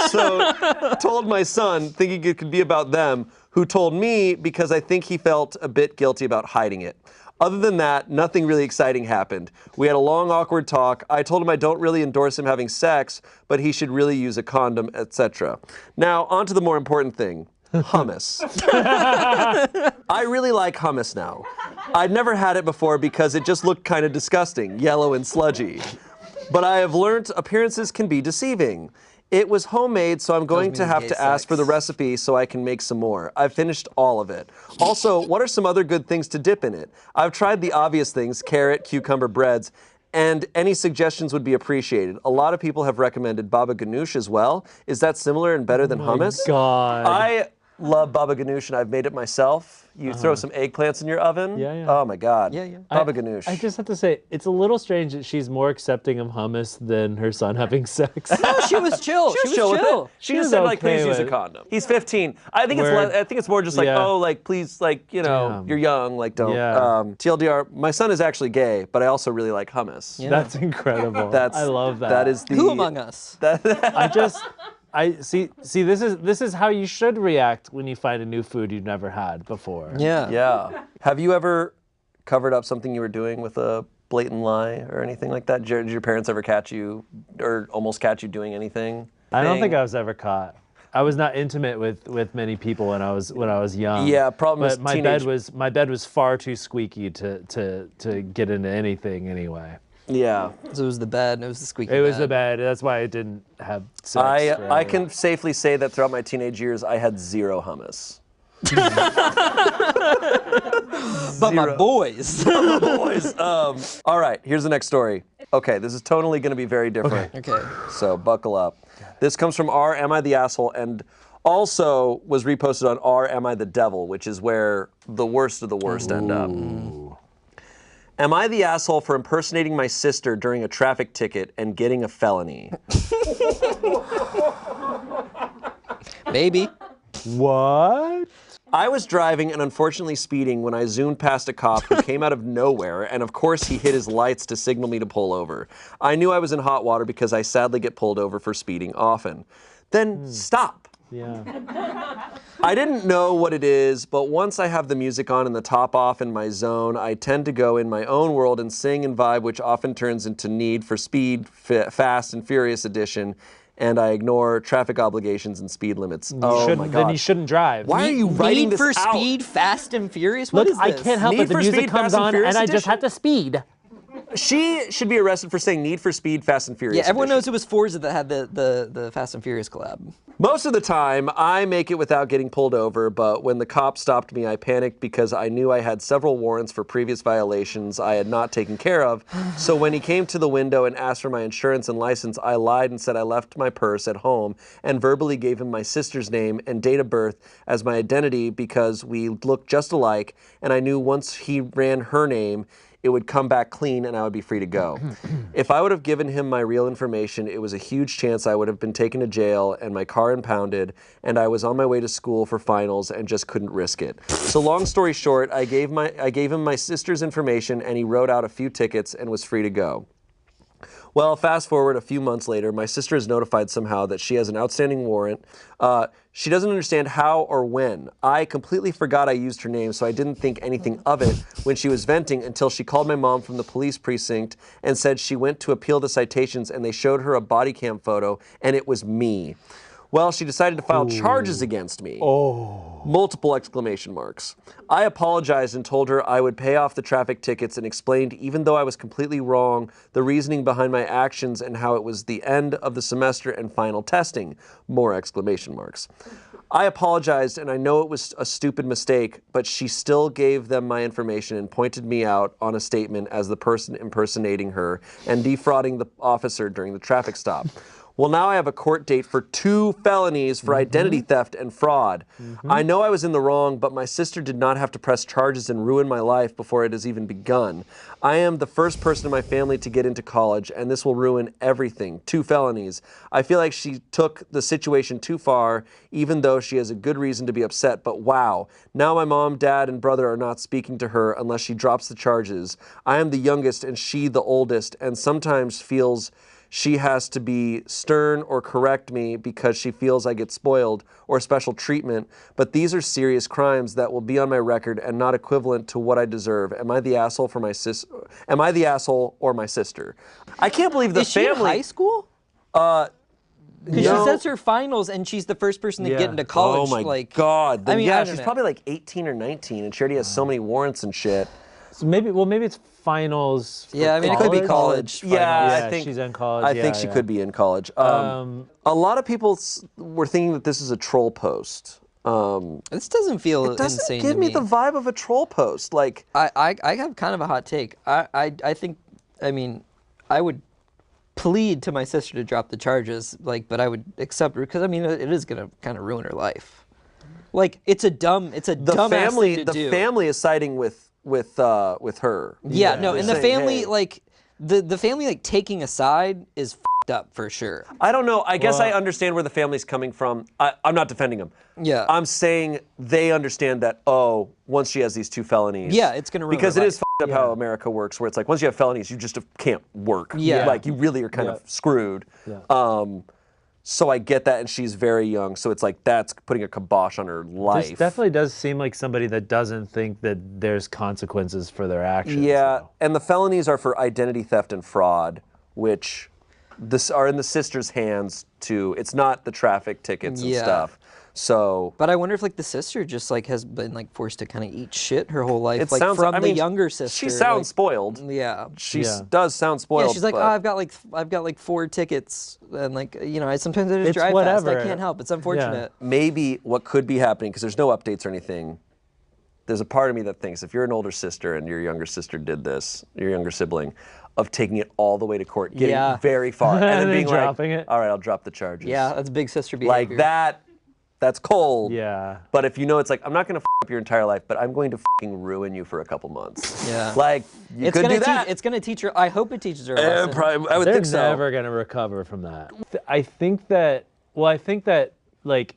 So told my son, thinking it could be about them, who told me because I think he felt a bit guilty about hiding it. Other than that, nothing really exciting happened. We had a long, awkward talk. I told him I don't really endorse him having sex, but he should really use a condom, etc. Now, on to the more important thing. Hummus. I really like hummus now. I'd never had it before because it just looked kind of disgusting, yellow and sludgy. But I have learned appearances can be deceiving. It was homemade, so I'm going to have to ask for the recipe so I can make some more. I've finished all of it. Also, what are some other good things to dip in it? I've tried the obvious things, carrot, cucumber, breads, and any suggestions would be appreciated. A lot of people have recommended baba ganoush as well. Is that similar and better than hummus? God. I love baba ganoush, and I've made it myself. You throw some eggplants in your oven. Yeah. Oh my God. Yeah. Baba ganoush. I just have to say, it's a little strange that she's more accepting of hummus than her son having sex. No, she was chill. She was chill. With it. She just said, like, please use a condom. He's 15. I think it's more just like, oh, like, please, like, you know, you're young, like, don't. TLDR, my son is actually gay, but I also really like hummus. Yeah. That's incredible. I love that. That is the... Who among us? I see. This is how you should react when you find a new food you've never had before. Yeah. Yeah. Have you ever covered up something you were doing with a blatant lie or anything like that? Did your parents ever catch you or almost catch you doing anything? I don't think I was ever caught. I was not intimate with many people when I was young. Yeah, problem is my bed was far too squeaky to get into anything anyway. Yeah. So it was the bed. It was the squeaky bed. It was the bed. That's why I didn't have sex. I can safely say that throughout my teenage years, I had zero hummus. But my boys. My boys. All right, here's the next story. Okay, this is totally going to be very different. Okay. So buckle up. This comes from R. Am I the Asshole? And also was reposted on R. Am I the Devil? Which is where the worst of the worst end up. Am I the asshole for impersonating my sister during a traffic ticket and getting a felony? Maybe. What? I was driving and unfortunately speeding when I zoomed past a cop who came out of nowhere, and of course he hit his lights to signal me to pull over. I knew I was in hot water because I sadly get pulled over for speeding often. Then stop. Yeah. I didn't know what it is, but once I have the music on and the top off in my zone, I tend to go in my own world and sing and vibe, which often turns into Need for Speed, Fast and Furious edition, and I ignore traffic obligations and speed limits. Oh my God. Then you shouldn't drive. Why are you writing Need this for out? Speed, Fast and Furious? What Look, is I this? can't help Need it. The for music Speed, comes Fast and on, Furious and I just edition? have to speed. She should be arrested for saying Need for Speed, Fast and Furious. Yeah, everyone edition. knows it was Forza that had the Fast and Furious collab. Most of the time, I make it without getting pulled over, but when the cop stopped me, I panicked because I knew I had several warrants for previous violations I had not taken care of. So when he came to the window and asked for my insurance and license, I lied and said I left my purse at home and verbally gave him my sister's name and date of birth as my identity because we looked just alike, and I knew once he ran her name, it would come back clean and I would be free to go. If I would have given him my real information, it was a huge chance I would have been taken to jail and my car impounded, and I was on my way to school for finals and just couldn't risk it. So long story short, I gave him my sister's information and he wrote out a few tickets and was free to go. Well, fast forward a few months later, my sister is notified somehow that she has an outstanding warrant. She doesn't understand how or when. I completely forgot I used her name, so I didn't think anything of it when she was venting until she called my mom from the police precinct and said she went to appeal the citations and they showed her a body cam photo and it was me. Well, she decided to file charges against me. Oh. Multiple exclamation marks. I apologized and told her I would pay off the traffic tickets and explained, even though I was completely wrong, the reasoning behind my actions and how it was the end of the semester and final testing. More exclamation marks. I apologized and I know it was a stupid mistake, but she still gave them my information and pointed me out on a statement as the person impersonating her and defrauding the officer during the traffic stop. Well, now I have a court date for 2 felonies for identity theft and fraud. I know I was in the wrong, but my sister did not have to press charges and ruin my life before it has even begun. I am the first person in my family to get into college, and this will ruin everything. 2 felonies. I feel like she took the situation too far, even though she has a good reason to be upset, but wow. Now my mom, dad, and brother are not speaking to her unless she drops the charges. I am the youngest and she the oldest, and sometimes feels she has to be stern or correct me because she feels I get spoiled or special treatment, but these are serious crimes that will be on my record and not equivalent to what I deserve. Am I the asshole for my Am I the asshole or my sister? I can't believe the Is she in family. high school? Because she says her finals and she's the first person to get into college. Oh my God. Then, she's probably like 18 or 19 and she already has so many warrants and shit. So maybe it's finals. Yeah, I mean, it could be college. Yeah, I think she's in college. I think she could be in college. A lot of people were thinking that this is a troll post. This doesn't feel insane. It doesn't give me the vibe of a troll post. Like I have kind of a hot take. I think, I mean, I would plead to my sister to drop the charges, but I would accept her because I mean it is gonna kind of ruin her life. Like it's a dumb thing to do. The family is siding with her. Yeah, no, and the family hey. the family taking a side is f***ed up for sure. I don't know. I guess I understand where the family's coming from. I'm not defending them. Yeah. I'm saying they understand that, once she has these 2 felonies. Yeah, it's going to ruin because her it life. is f***ed up how America works, where it's like, once you have felonies, you just can't work. Yeah. Like, you really are kind of screwed. Yeah. So I get that, and she's very young, so it's like that's putting a kibosh on her life. This definitely does seem like somebody that doesn't think that there's consequences for their actions. Yeah, though. and the felonies are for identity theft and fraud, which are in the sister's hands too. It's not the traffic tickets and stuff. So, but I wonder if like the sister just like has been like forced to kind of eat shit her whole life, it like sounds, from I mean, the younger sister. She sounds spoiled. Yeah, she does sound spoiled. Yeah, she's like, but oh, I've got like 4 tickets, and like sometimes I just drive whatever. fast. I can't help. It's unfortunate. Yeah. Maybe what could be happening, because there's no updates or anything. There's a part of me that thinks if you're an older sister and your younger sister did this, your younger sibling, of taking it all the way to court, getting very far, and then being dropping like, all right, I'll drop the charges. Yeah, that's big sister behavior. Like that. That's cold. Yeah. But if you know it's like, I'm not going to up your entire life, but I'm going to ruin you for a couple months. Yeah. Like, you could do that. It's going to teach her, I hope it teaches her a lesson. Probably, I would think so. They're never going to recover from that. I think that like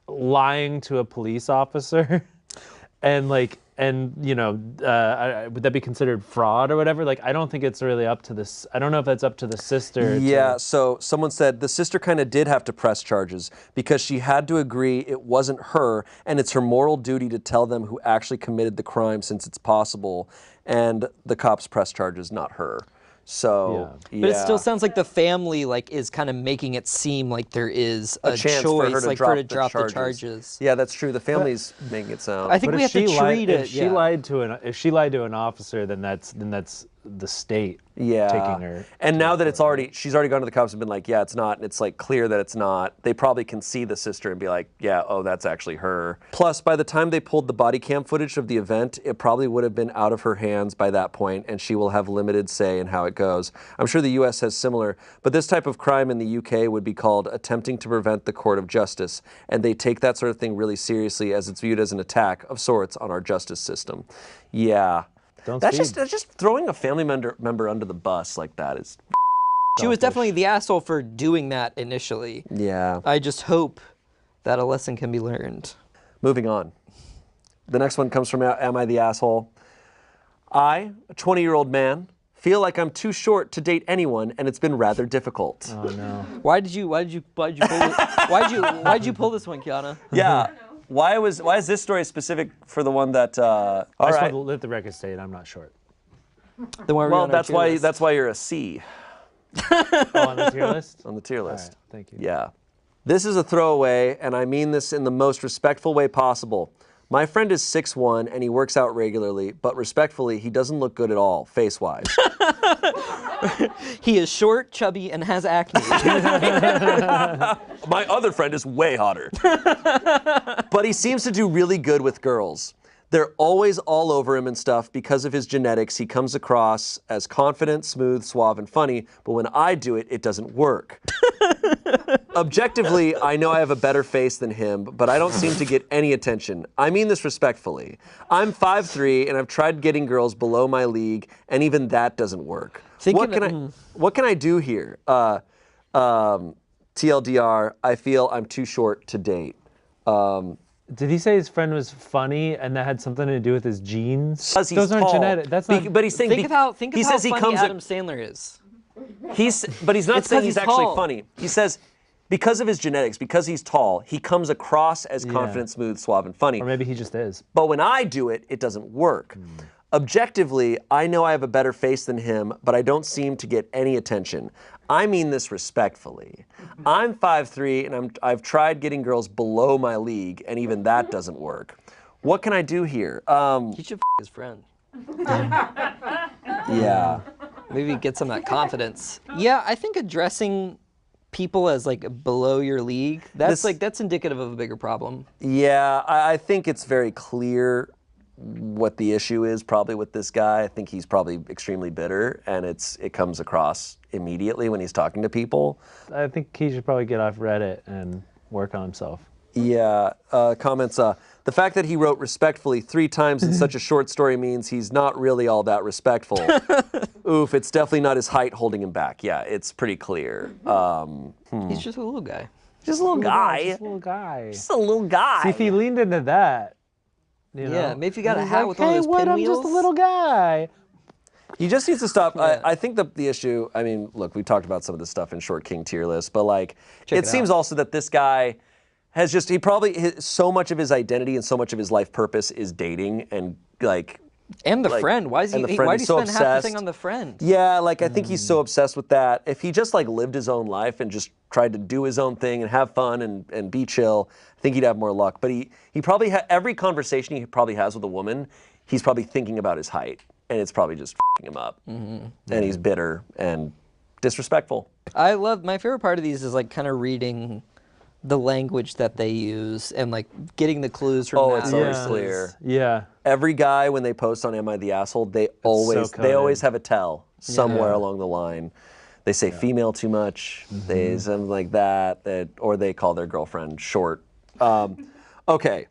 lying to a police officer would that be considered fraud or whatever? Like, I don't think it's really up to this. I don't know if that's up to the sister. Yeah, so someone said the sister kind of did have to press charges because she had to agree it wasn't her, and it's her moral duty to tell them who actually committed the crime since it's possible, and the cops press charges, not her. So, But it still sounds like the family like is kind of making it seem like there is a chance choice for her to for her to drop drop the the charges. Yeah, that's true. The family's making it sound. I think we have to treat it. If she lied to an officer, then that's the state taking her. And now that she's already gone to the cops and been like, yeah, it's not, and it's like clear that it's not, they probably can see the sister and be like, yeah, oh, that's actually her. Plus, by the time they pulled the body cam footage of the event, it probably would have been out of her hands by that point, and she will have limited say in how it goes. I'm sure the US has similar, but this type of crime in the UK would be called attempting to prevent the court of justice, and they take that sort of thing really seriously as it's viewed as an attack of sorts on our justice system. Yeah. That's just throwing a family member under the bus like that is. She was definitely the asshole for doing that initially. Yeah. I just hope that a lesson can be learned. Moving on. The next one comes from Am I the Asshole? I, a 20-year-old man, feel like I'm too short to date anyone, and it's been rather difficult. Oh no. Why did you pull this one, Kiana? Yeah. Why is this story specific for the one that? I just want to let the record state I'm not short. Well, that's why you're a C. On the tier list. On the tier list. Right, thank you. Yeah. This is a throwaway, and I mean this in the most respectful way possible. My friend is 6'1", and he works out regularly, but respectfully, he doesn't look good at all, face-wise. He is short, chubby, and has acne. My other friend is way hotter. But he seems to do really good with girls. They're always all over him and stuff because of his genetics. He comes across as confident, smooth, suave, and funny, but when I do it, it doesn't work. Objectively, I know I have a better face than him, but I don't seem to get any attention. I mean this respectfully. I'm 5'3", and I've tried getting girls below my league, and even that doesn't work. What can I do here? TLDR, I feel I'm too short to date. Did he say his friend was funny and that had something to do with his genes? Because he's Those aren't tall. genetic. That's not. But he's saying Think of how funny comes Adam Sandler is. But he's not It's saying 'cause he's he's actually tall. funny. He says because of his genetics, because he's tall, he comes across as confident, smooth, suave, and funny. Or maybe he just is. But when I do it, it doesn't work. Objectively, I know I have a better face than him, but I don't seem to get any attention. I mean this respectfully. I'm 5'3", and I've tried getting girls below my league, and even that doesn't work. What can I do here? He should his friend. Yeah. Maybe get some of that confidence. Yeah, I think addressing people as like below your league, that's indicative of a bigger problem. Yeah, I think it's very clear what the issue is probably with this guy. I think he's probably extremely bitter, and it comes across immediately when he's talking to people. I think he should probably get off Reddit and work on himself. Yeah, comments, the fact that he wrote respectfully 3 times in such a short story means he's not really all that respectful. Oof, it's definitely not his height holding him back. Yeah, it's pretty clear. He's just a little guy. Just a little guy. Just a little guy. Just a little guy. See, if he leaned into that, you know. Yeah, maybe if you got a hat with hey, one of those what? I'm pinwheels. just a little guy. He just needs to stop. I think the issue, I mean, look, we talked about some of this stuff in Short King tier list, but like, it seems also that this guy has just, so much of his identity and so much of his life purpose is dating and like. And the friend. Why do you spend half the thing on the friend? Yeah, like I think he's so obsessed with that. If he just like lived his own life and just tried to do his own thing and have fun and be chill, I think he'd have more luck. But he probably, every conversation he probably has with a woman, he's probably thinking about his height. And it's probably just f***ing him up. And he's bitter and disrespectful. My favorite part of these is like kind of reading the language that they use and like getting the clues from that. It's always clear. Yeah. Every guy, when they post on Am I the Asshole, they always have a tell somewhere along the line. They say female too much, they something like that, or they call their girlfriend short. Okay.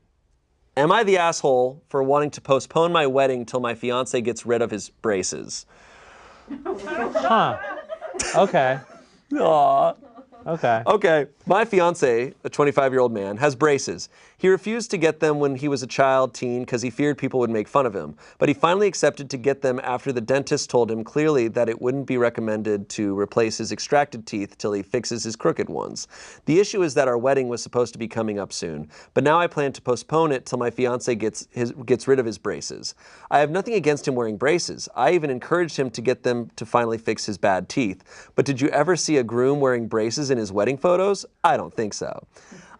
Am I the asshole for wanting to postpone my wedding till my fiance gets rid of his braces? Huh. Okay. Aww. Okay. Okay. My fiance, a 25-year-old man, has braces. He refused to get them when he was a child, teen, because he feared people would make fun of him. But he finally accepted to get them after the dentist told him clearly that it wouldn't be recommended to replace his extracted teeth till he fixes his crooked ones. The issue is that our wedding was supposed to be coming up soon, but now I plan to postpone it till my fiance gets rid of his braces. I have nothing against him wearing braces. I even encouraged him to get them to finally fix his bad teeth. But did you ever see a groom wearing braces in his wedding photos? I don't think so.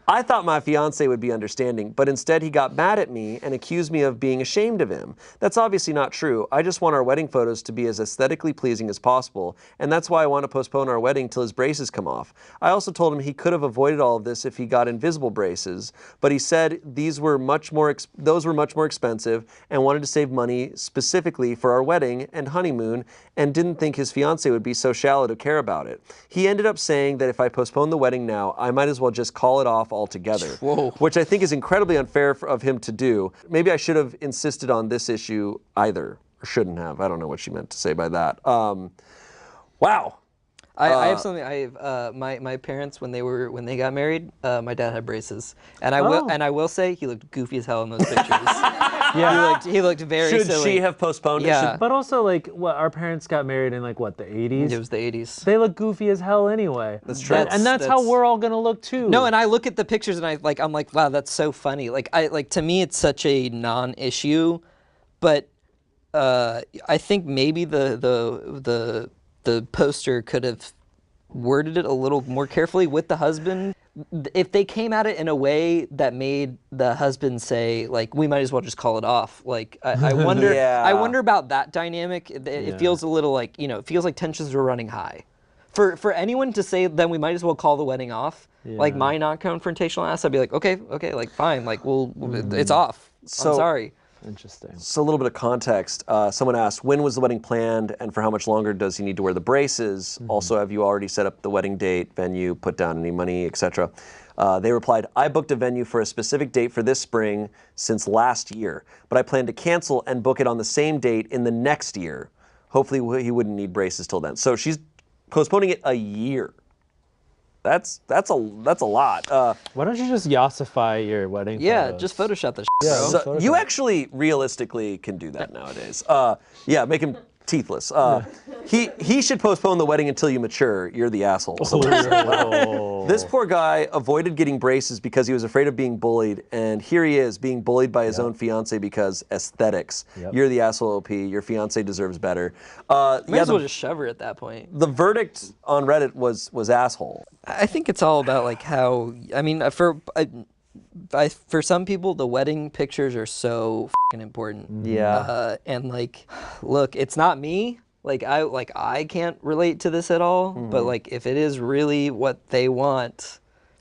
I thought my fiance would be understanding, but instead he got mad at me and accused me of being ashamed of him. That's obviously not true. I just want our wedding photos to be as aesthetically pleasing as possible, and that's why I want to postpone our wedding till his braces come off. I also told him he could have avoided all of this if he got invisible braces, but he said those were much more expensive and wanted to save money specifically for our wedding and honeymoon, and didn't think his fiance would be so shallow to care about it. He ended up saying that if I postpone the wedding now, I might as well just call it off altogether, which I think is incredibly unfair of him to do. Maybe I should have insisted on this issue either, or shouldn't have. I don't know what she meant to say by that. Wow. I have something. My parents when they got married, my dad had braces, and I will say he looked goofy as hell in those pictures. Yeah, he looked very Should silly. she have postponed it? Yeah. But also, like, our parents got married in, like, what, the 80s? It was the 80s. They look goofy as hell anyway. That's true. And that's how we're all gonna look too. No, and I look at the pictures and I'm like, wow, that's so funny. Like to me, it's such a non-issue, but I think maybe the poster could have worded it a little more carefully with the husband. If they came at it in a way that made the husband say, like, we might as well just call it off. Like, I wonder, I wonder about that dynamic. It feels a little like, it feels like tensions were running high. For anyone to say, then we might as well call the wedding off. Like my non-confrontational ass, I'd be like, okay, like fine, like it's off. I'm sorry. Interesting. So a little bit of context. Someone asked, when was the wedding planned and for how much longer does he need to wear the braces? Also, have you already set up the wedding date, venue, put down any money, etc.? They replied, I booked a venue for a specific date for this spring since last year, but I plan to cancel and book it on the same date in the next year. Hopefully he wouldn't need braces till then. So she's postponing it a year. That's a lot. Why don't you just Yossify your wedding photos? Just Photoshop the Yeah, bro. So you actually realistically can do that nowadays. Yeah, make him teethless. He should postpone the wedding until you mature. You're the asshole. This poor guy avoided getting braces because he was afraid of being bullied, and here he is being bullied by his own fiance because aesthetics. You're the asshole, OP. Your fiance deserves better. Might as well just shove her at that point. The verdict on Reddit was asshole. I think it's all about like how, I mean, for some people, the wedding pictures are so fucking important. Yeah. And like, look, it's not me. I can't relate to this at all. But like, if it is really what they want,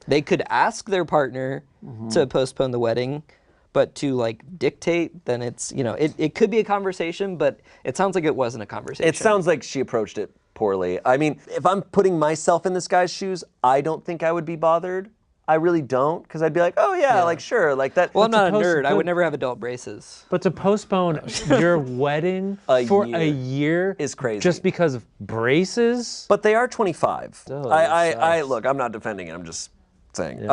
they could ask their partner to postpone the wedding. But to like dictate, then it's, it could be a conversation, but it sounds like it wasn't a conversation. It sounds like she approached it poorly. I mean, if I'm putting myself in this guy's shoes, I don't think I would be bothered. I really don't, because I'd be like, oh yeah, like sure, like that. Well, I'm not a nerd. I would never have adult braces. But to postpone your wedding for a year is crazy. Just because of braces? But they are 25. Oh, I look, I'm not defending it. I'm just saying.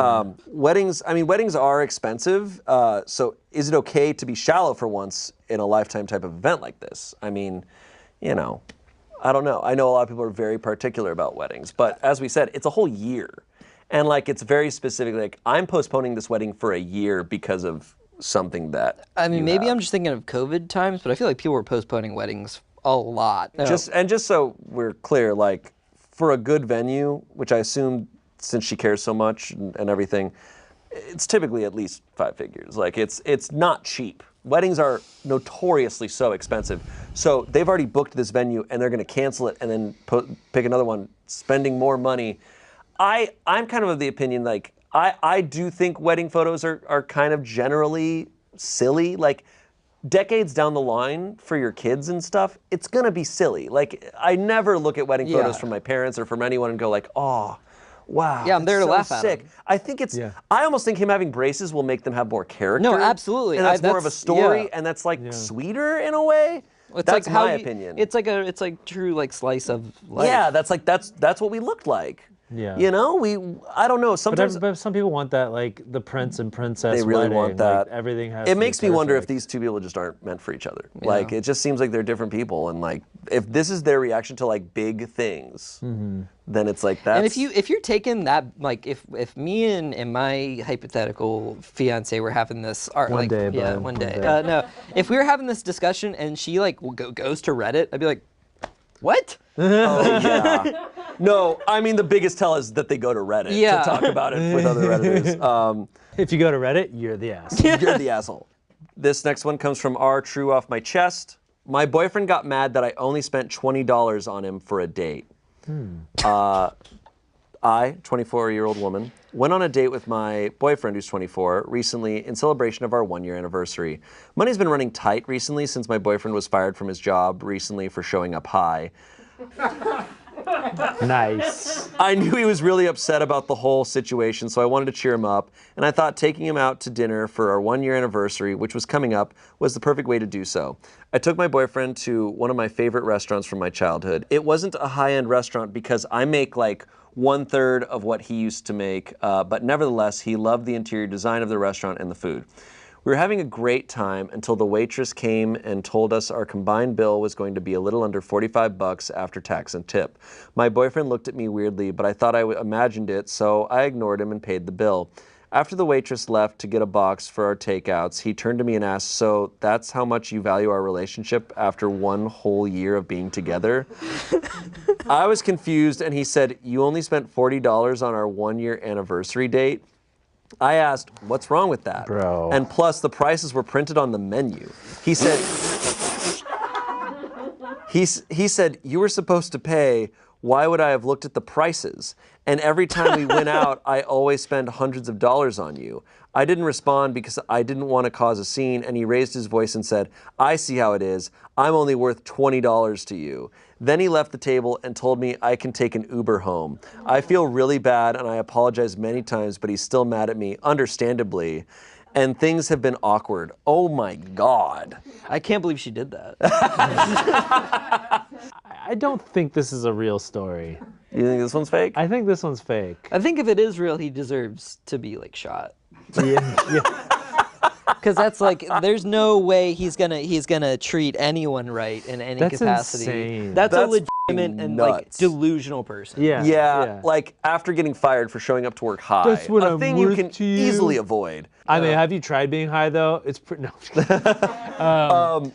Weddings are expensive. So is it okay to be shallow for once in a lifetime type of event like this? I mean, you know, I don't know. I know a lot of people are very particular about weddings, but as we said, it's a whole year. And like, it's very specific, like, I'm postponing this wedding for a year because of something that I mean, maybe I'm just thinking of COVID times, but I feel like people were postponing weddings a lot. Just so we're clear, like, for a good venue, which I assume since she cares so much and everything, it's typically at least 5 figures. Like, it's not cheap. Weddings are notoriously so expensive. So they've already booked this venue and they're going to cancel it and then pick another one, spending more money. I'm kind of the opinion, like, I do think wedding photos are kind of generally silly. Like, decades down the line for your kids and stuff, it's going to be silly. Like, I never look at wedding photos from my parents or from anyone and go like, oh, wow. Yeah, I'm there to laugh at sick. them. I think it's, I almost think him having braces will make them have more character. No, absolutely. And that's more of a story and that's like sweeter in a way. It's that's like my opinion. It's like true like slice of life. Yeah, that's what we looked like. Yeah. You know, I don't know. Sometimes but some people want that, like the prince and princess. They really wedding. want that. Like, everything has. It to makes be me wonder if perfect. these two people just aren't meant for each other. Yeah. Like, it just seems like they're different people, and like if this is their reaction to like big things, then it's like that. And if you're taking that, like if me and my hypothetical fiance were having this One day. No, if we were having this discussion and she like goes to Reddit, I'd be like, what? Oh yeah. No, I mean the biggest tell is that they go to Reddit to talk about it with other Redditors. If you go to Reddit, you're the ass. You're the asshole. This next one comes from R. True Off My Chest. My boyfriend got mad that I only spent $20 on him for a date. I, 24-year-old woman, went on a date with my boyfriend, who's 24, recently in celebration of our 1-year anniversary. Money's been running tight recently since my boyfriend was fired from his job recently for showing up high. Nice. I knew he was really upset about the whole situation, so I wanted to cheer him up, and I thought taking him out to dinner for our 1-year anniversary, which was coming up, was the perfect way to do so. I took my boyfriend to one of my favorite restaurants from my childhood. It wasn't a high-end restaurant because I make like 1/3 of what he used to make, but nevertheless, he loved the interior design of the restaurant and the food. We were having a great time until the waitress came and told us our combined bill was going to be a little under $45 after tax and tip. My boyfriend looked at me weirdly, but I thought I imagined it, so I ignored him and paid the bill. After the waitress left to get a box for our takeouts, he turned to me and asked, "So that's how much you value our relationship after 1 whole year of being together?" I was confused, and he said, "You only spent $40 on our 1-year anniversary date?" I asked, "What's wrong with that?" Bro. And plus, the prices were printed on the menu. He said, he said, "You were supposed to pay. Why would I have looked at the prices? And every time we went out, I always spend hundreds of dollars on you." I didn't respond because I didn't want to cause a scene, and he raised his voice and said, "I see how it is. I'm only worth $20 to you." Then he left the table and told me I can take an Uber home. I feel really bad, and I apologize many times, but he's still mad at me, understandably. And things have been awkward. Oh my God. I can't believe she did that. I don't think this is a real story. You think this one's fake? I think this one's fake. I think if it is real, he deserves to be like shot. Yeah. Because that's like, there's no way he's gonna treat anyone right in any That's capacity. insane. That's a That's legitimate and like nuts. delusional person. Yeah, like after getting fired for showing up to work high. That's what a I'm thing you worth can to you. easily avoid. I mean, have you tried being high though? It's pretty. No. What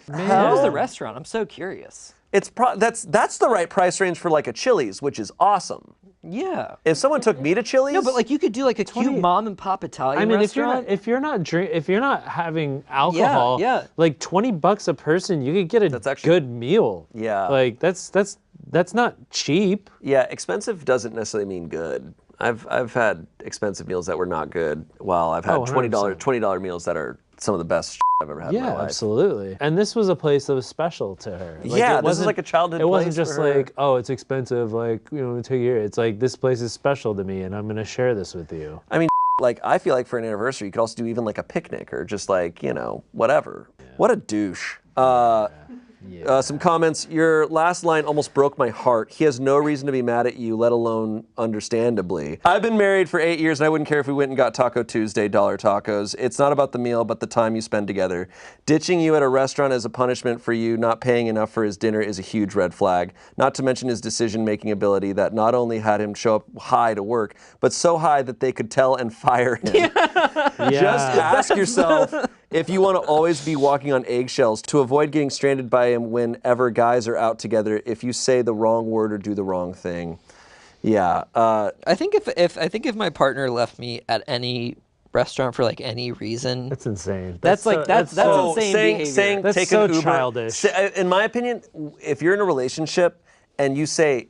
was the restaurant? I'm so curious. It's that's the right price range for like a Chili's, which is awesome. Yeah. If someone took me to Chili's, No, but like you could do like a cute mom and pop Italian I mean, restaurant. if you're not having alcohol, Yeah. like $20 a person, you could get a good meal. Yeah. Like that's not cheap. yeah, expensive doesn't necessarily mean good. I've had expensive meals that were not good, while I've had Oh, $20 meals that are some of the best I've ever had in my Yeah, life. absolutely. And this was a place that was special to her. Like, Yeah, it this is wasn't- like a childhood It wasn't place just for her. like, oh, it's expensive, like, take here. It's like, this place is special to me, and I'm gonna share this with you. I mean, like I feel like for an anniversary, you could also do even like a picnic or just like whatever. Yeah. What a douche. Some comments. Your last line almost broke my heart. He has no reason to be mad at you, let alone understandably. I've been married for 8 years and I wouldn't care if we went and got Taco Tuesday dollar tacos. It's not about the meal, but the time you spend together. Ditching you at a restaurant as a punishment for you not paying enough for his dinner is a huge red flag. Not to mention his decision-making ability that not only had him show up high to work, but so high that they could tell and fire him. Just ask yourself if you want to always be walking on eggshells to avoid getting stranded by him whenever guys are out together if you say the wrong word or do the wrong thing. Yeah. I think if my partner left me at any restaurant for like any reason, that's insane. That's insane behavior. Saying that's take so an Uber, childish. In my opinion, if you're in a relationship and you say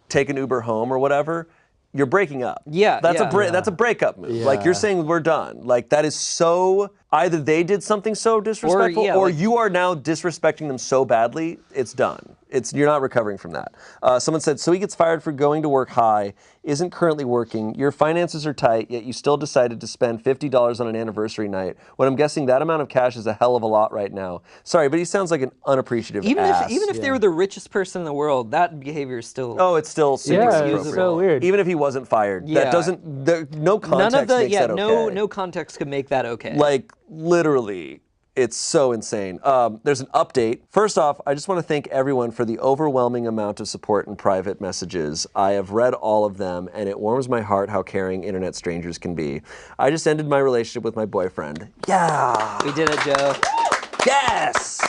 take an Uber home or whatever, you're breaking up. Yeah, that's yeah. That's a breakup move. Yeah. Like you're saying we're done. Like that is so. Either they did something so disrespectful, or you are now disrespecting them so badly. It's done. You're not recovering from that. Someone said, so he gets fired for going to work high, isn't currently working, your finances are tight, yet you still decided to spend $50 on an anniversary night, when I'm guessing that amount of cash is a hell of a lot right now. Sorry, but he sounds like an unappreciative ass. Even if they were the richest person in the world, that behavior is still... Oh, it's still super inappropriate. It's so weird. Even if he wasn't fired. That doesn't... no context makes that okay. No context could make that okay. Like, literally... It's so insane. There's an update. First off, I just want to thank everyone for the overwhelming amount of support and private messages. I have read all of them, and it warms my heart how caring internet strangers can be. I just ended my relationship with my boyfriend. Yeah! We did it, Joe. Yes!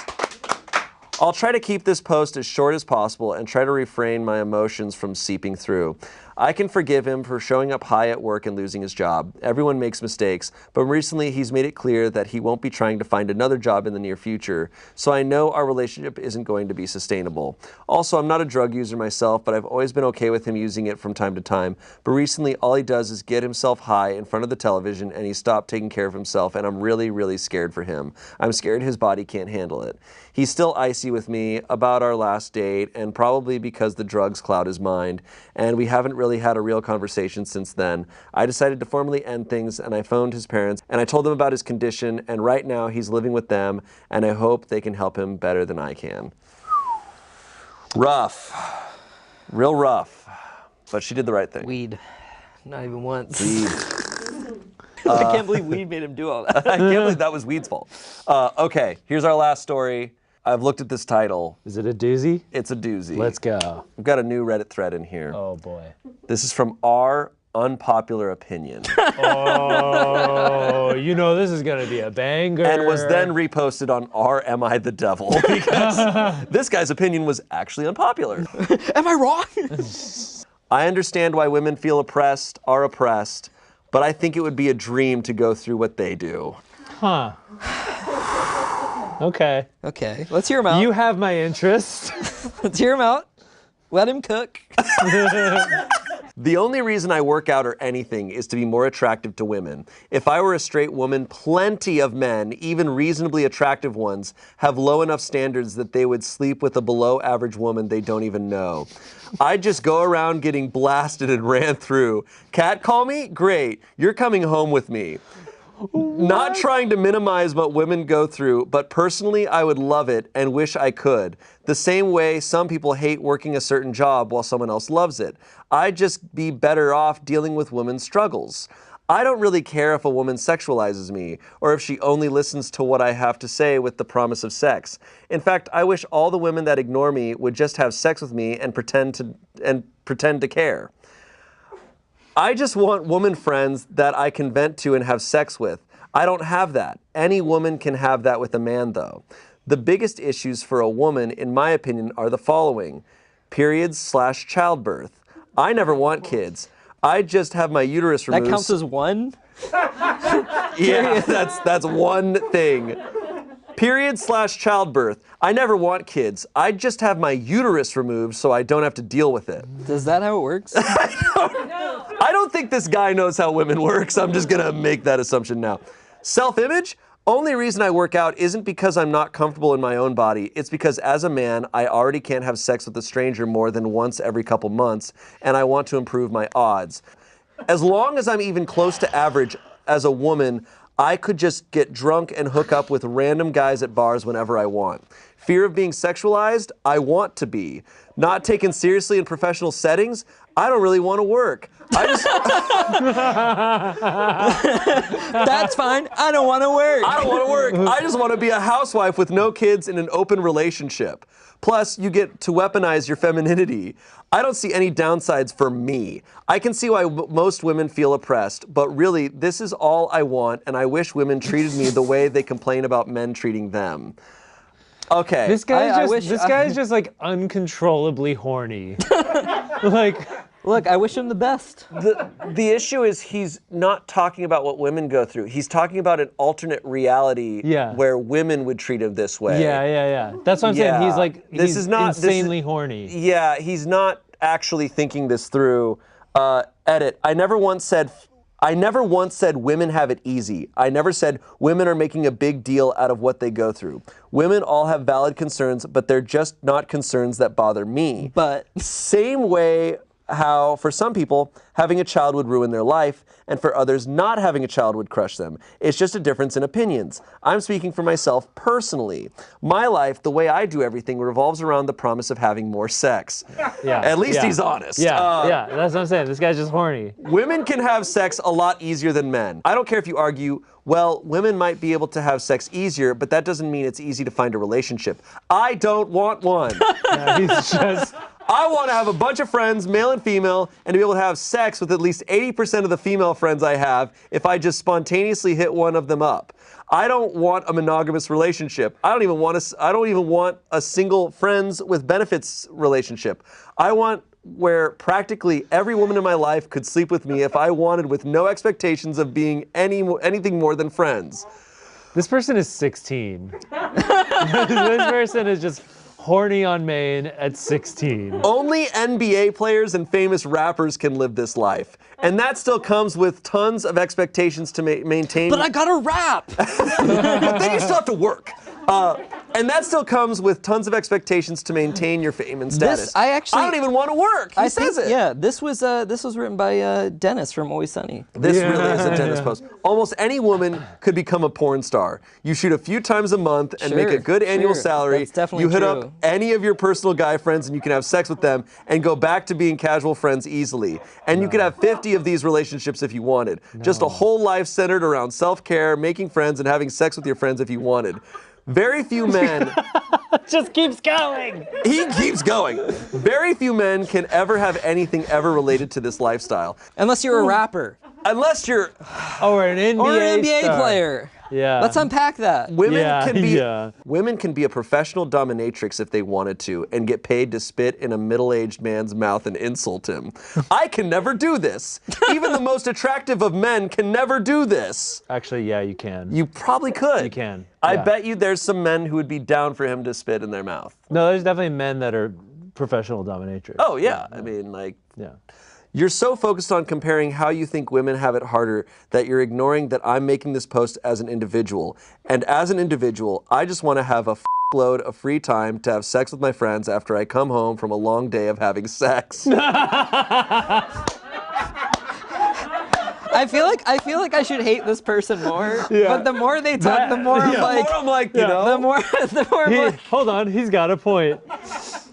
I'll try to keep this post as short as possible and try to refrain my emotions from seeping through. I can forgive him for showing up high at work and losing his job. Everyone makes mistakes, but recently he's made it clear that he won't be trying to find another job in the near future, so I know our relationship isn't going to be sustainable. Also, I'm not a drug user myself, but I've always been okay with him using it from time to time, but recently all he does is get himself high in front of the television and he stopped taking care of himself, and I'm really, really scared for him. I'm scared his body can't handle it. He's still icy with me about our last date, and probably because the drugs cloud his mind, and we haven't really had a real conversation since then. I decided to formally end things, and I phoned his parents, and I told them about his condition, and right now he's living with them, and I hope they can help him better than I can. Rough. Real rough. But she did the right thing. Weed. Not even once. Weed. I can't believe weed made him do all that. I can't believe that was Weed's fault. Okay, here's our last story. I've looked at this title. Is it a doozy? It's a doozy. Let's go. We've got a new Reddit thread in here. Oh, boy. This is from our unpopular opinion. Oh, you know this is going to be a banger. And was then reposted on our Am I the Devil? Because this guy's opinion was actually unpopular. Am I wrong? I understand why women feel oppressed, are oppressed, but I think it would be a dream to go through what they do. Huh. Okay. Okay, let's hear him out. You have my interest. Let's hear him out. Let him cook. The only reason I work out or anything is to be more attractive to women. If I were a straight woman, plenty of men, even reasonably attractive ones, have low enough standards that they would sleep with a below average woman they don't even know. I'd just go around getting blasted and ran through. Catcall me? Great. You're coming home with me. Not trying to minimize what women go through, but personally, I would love it and wish I could. The same way some people hate working a certain job while someone else loves it. I'd just be better off dealing with women's struggles. I don't really care if a woman sexualizes me, or if she only listens to what I have to say with the promise of sex. In fact, I wish all the women that ignore me would just have sex with me and pretend to care. I just want woman friends that I can vent to and have sex with. I don't have that. Any woman can have that with a man, though. The biggest issues for a woman, in my opinion, are the following. Periods/childbirth. I never want kids. I just have my uterus removed. That counts as one? Yeah, that's one thing. Period/childbirth. I never want kids. I just have my uterus removed so I don't have to deal with it. Is that how it works? I don't think this guy knows how women work, so I'm just gonna make that assumption now. Self-image? Only reason I work out isn't because I'm not comfortable in my own body. It's because as a man, I already can't have sex with a stranger more than once every couple months, and I want to improve my odds. As long as I'm even close to average as a woman, I could just get drunk and hook up with random guys at bars whenever I want. Fear of being sexualized? I want to be. Not taken seriously in professional settings? I don't really want to work. I just That's fine. I don't want to work. I don't want to work. I just want to be a housewife with no kids in an open relationship. Plus, you get to weaponize your femininity. I don't see any downsides for me. I can see why most women feel oppressed, but really, this is all I want, and I wish women treated me the way they complain about men treating them. Okay. This guy's just like uncontrollably horny. Like, look, I wish him the best. The issue is he's not talking about what women go through. He's talking about an alternate reality where women would treat him this way. Yeah. That's what I'm saying. He's like, he's insanely horny. Yeah, he's not actually thinking this through. Edit. I never once said women have it easy. I never said women are making a big deal out of what they go through. Women all have valid concerns, but they're just not concerns that bother me. But same way how, for some people, having a child would ruin their life, and for others, not having a child would crush them. It's just a difference in opinions. I'm speaking for myself personally. My life, the way I do everything, revolves around the promise of having more sex. Yeah. At least he's honest. Yeah, that's what I'm saying. This guy's just horny. Women can have sex a lot easier than men. I don't care if you argue, well, women might be able to have sex easier, but that doesn't mean it's easy to find a relationship. I don't want one. He's just... I want to have a bunch of friends, male and female, and to be able to have sex with at least 80% of the female friends I have if I just spontaneously hit one of them up. I don't want a monogamous relationship. I don't even want a single friends with benefits relationship. I want where practically every woman in my life could sleep with me if I wanted, with no expectations of being anything more than friends. This person is 16. This person is just horny on Maine at 16. Only NBA players and famous rappers can live this life. And that still comes with tons of expectations to maintain. But I gotta rap! But then you still have to work. And that still comes with tons of expectations to maintain your fame and status. I don't even want to work. He says it. Yeah, this was written by Dennis from Always Sunny. This really is a Dennis post. Almost any woman could become a porn star. You shoot a few times a month and make a good annual salary. That's definitely you hit true. up any of your personal guy friends and you can have sex with them and go back to being casual friends easily. And you could have 50 of these relationships if you wanted. Just a whole life centered around self-care, making friends, and having sex with your friends if you wanted. Very few men... Just keeps going. He keeps going. Very few men can ever have anything ever related to this lifestyle. Unless you're a rapper. Unless you're... Or an NBA star. Player. Yeah. Let's unpack that. Women can be a professional dominatrix if they wanted to and get paid to spit in a middle-aged man's mouth and insult him. I can never do this. Even the most attractive of men can never do this. Actually, yeah, you can. You probably could. You can. I bet you there's some men who would be down for him to spit in their mouth. No, there's definitely men that are professional dominatrix. Oh, yeah. I mean, like... Yeah. You're so focused on comparing how you think women have it harder that you're ignoring that I'm making this post as an individual. And as an individual, I just want to have a load of free time to have sex with my friends after I come home from a long day of having sex. I feel like I should hate this person more. Yeah. But the more they talk, the more I'm like, you know. The more I'm like, hold on, he's got a point.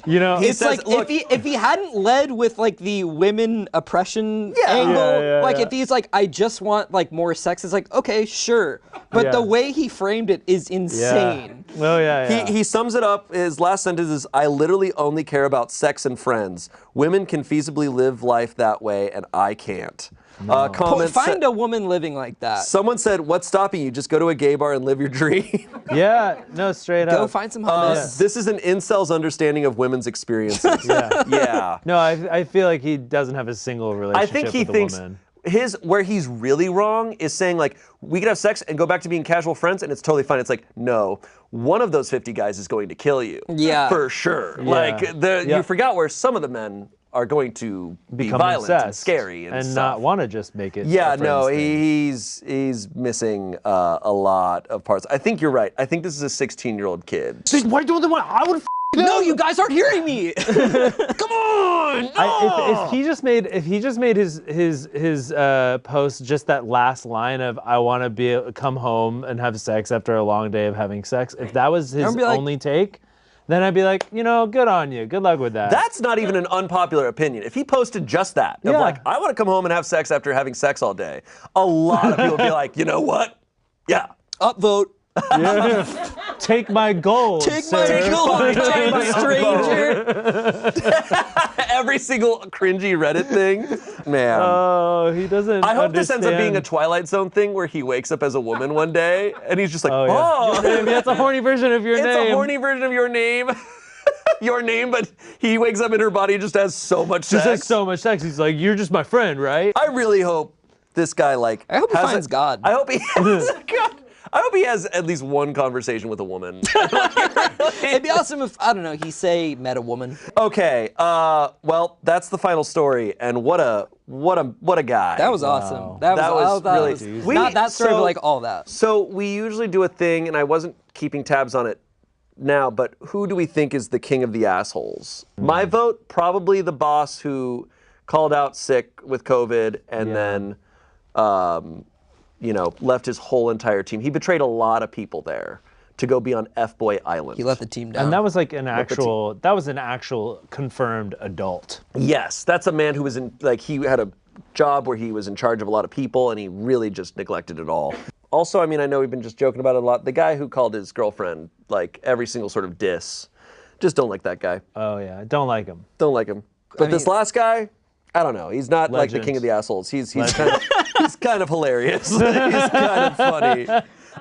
You know, it's says, like look, if he hadn't led with like the women oppression angle, if he's like, I just want like more sex, it's like, okay, sure. But the way he framed it is insane. Oh yeah. He sums it up. His last sentence is, I literally only care about sex and friends. Women can feasibly live life that way, and I can't. No. Find a woman living like that. Someone said, what's stopping you? Just go to a gay bar and live your dream. Yeah, no, straight up. Go find some hummus. This is an incel's understanding of women's experiences. Yeah. No, I feel like he doesn't have a single relationship with a woman. Where he's really wrong is saying, like, we could have sex and go back to being casual friends and it's totally fine. It's like, no, one of those 50 guys is going to kill you. Yeah. For sure. Yeah. Like, you forgot where some of the men are going to be violent and scary and stuff. Not want to just make it. Yeah, no, he's missing a lot of parts. I think you're right. I think this is a 16-year-old kid. Why don't they want? I would No, you guys aren't hearing me. Come on. If he just made his post just that last line of I want to come home and have sex after a long day of having sex. If that was his only take, then I'd be like, you know, good on you. Good luck with that. That's not even an unpopular opinion. If he posted just that, of like, I want to come home and have sex after having sex all day, a lot of people would be like, you know what? Yeah. Upvote. Yeah. Take my gold. Take my gold. Take my stranger. Every single cringy Reddit thing. Man. Oh, he doesn't I hope this ends up being a Twilight Zone thing where he wakes up as a woman one day and he's just like, oh. That's a horny version of your name. It's a horny version of your name. Your name, but he wakes up in her body and just has so much sex. Just has so much sex. He's like, you're just my friend, right? I really hope this guy, like... I hope he finds God. I hope he has God. I hope he has at least one conversation with a woman. It'd be awesome if, I don't know, he met a woman. Okay, well, that's the final story, and what a guy. That was awesome. That was really not that story, but like all that. So we usually do a thing, and I wasn't keeping tabs on it now, but who do we think is the king of the assholes? My vote, probably the boss who called out sick with COVID and then, you know, left his whole entire team. He betrayed a lot of people there to go be on F-Boy Island. He let the team down. And that was like an actual confirmed adult. Yes, that's a man who was in, like, he had a job where he was in charge of a lot of people and he really just neglected it all. Also, I mean, I know we've been just joking about it a lot. The guy who called his girlfriend, like, every single sort of diss. Just don't like that guy. Oh, yeah. Don't like him. Don't like him. But this last guy, I don't know. He's not like the king of the assholes. He's kind of hilarious. He's kind of funny.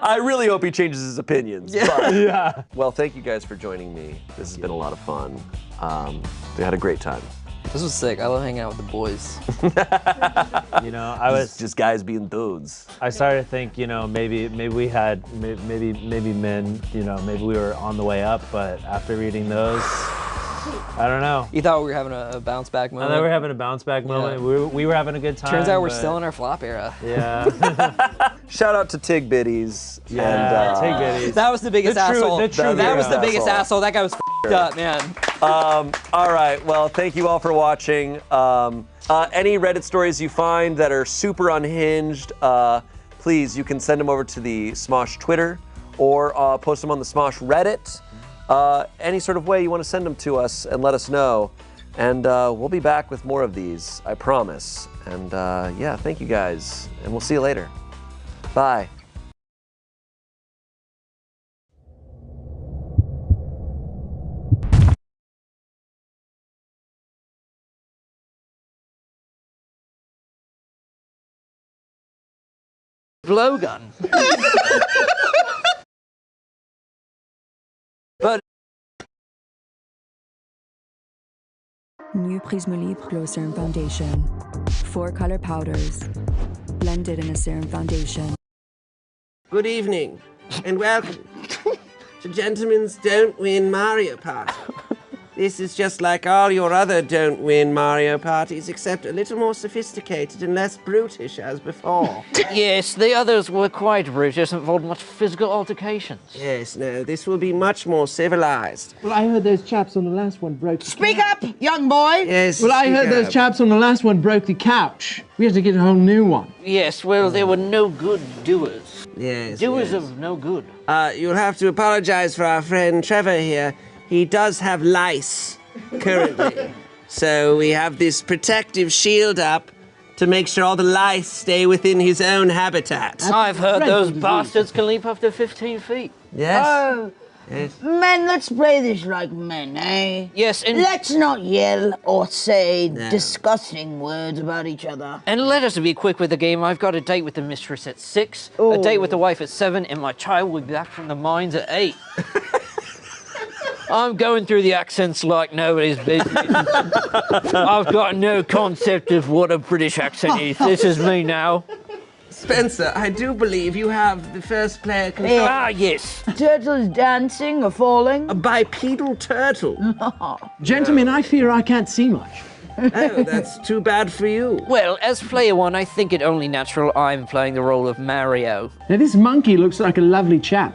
I really hope he changes his opinions. But, well, thank you guys for joining me. This has been a lot of fun. We had a great time. This was sick. I love hanging out with the boys. You know, I was just guys being dudes. I started to think, you know, maybe we had maybe men, you know, maybe we were on the way up, but after reading those, I don't know. You thought we were having a bounce back moment? I thought we were having a bounce back moment. We were having a good time. Turns out we're still in our flop era. Yeah. Shout out to Tig Bitties. Yeah, Tig Bitties. That was the biggest asshole. That was the biggest asshole. asshole. That guy was f***ed up, man. All right, well, thank you all for watching. Any Reddit stories you find that are super unhinged, please, you can send them over to the Smosh Twitter or post them on the Smosh Reddit. Any sort of way you want to send them to us and let us know. And we'll be back with more of these, I promise. And yeah, thank you guys, and we'll see you later. Bye. Blowgun. But New Prismolibre Glow Serum Foundation. 4 color powders, blended in a serum foundation. Good evening, and welcome to Gentlemen's Don't Win Mario Party. This is just like all your other Don't Win Mario Parties, except a little more sophisticated and less brutish as before. Yes, the others were quite brutish and involved much physical altercations. Yes, no, this will be much more civilized. Well, I heard those chaps on the last one broke the Speak up, young boy! Yes, Well, I heard those chaps on the last one broke the couch. We had to get a whole new one. Yes, well, they were no good doers. Yes, Doers of no good. You'll have to apologize for our friend Trevor here. He does have lice currently. So we have this protective shield up to make sure all the lice stay within his own habitat. I've heard those bastards can leap up to 15 feet. Yes. Oh, yes. men, let's play this like men, eh? Yes, and... Let's not yell or say disgusting words about each other. And let us be quick with the game. I've got a date with the mistress at 6, a date with the wife at 7, and my child will be back from the mines at 8. I'm going through the accents like nobody's business. I've got no concept of what a British accent is. This is me now. Spencer, I do believe you have the first player control. Ah, yes. Turtles dancing or falling? A bipedal turtle. Gentlemen, I fear I can't see much. Oh, that's too bad for you. Well, as player 1, I think it only natural I'm playing the role of Mario. Now, this monkey looks like a lovely chap.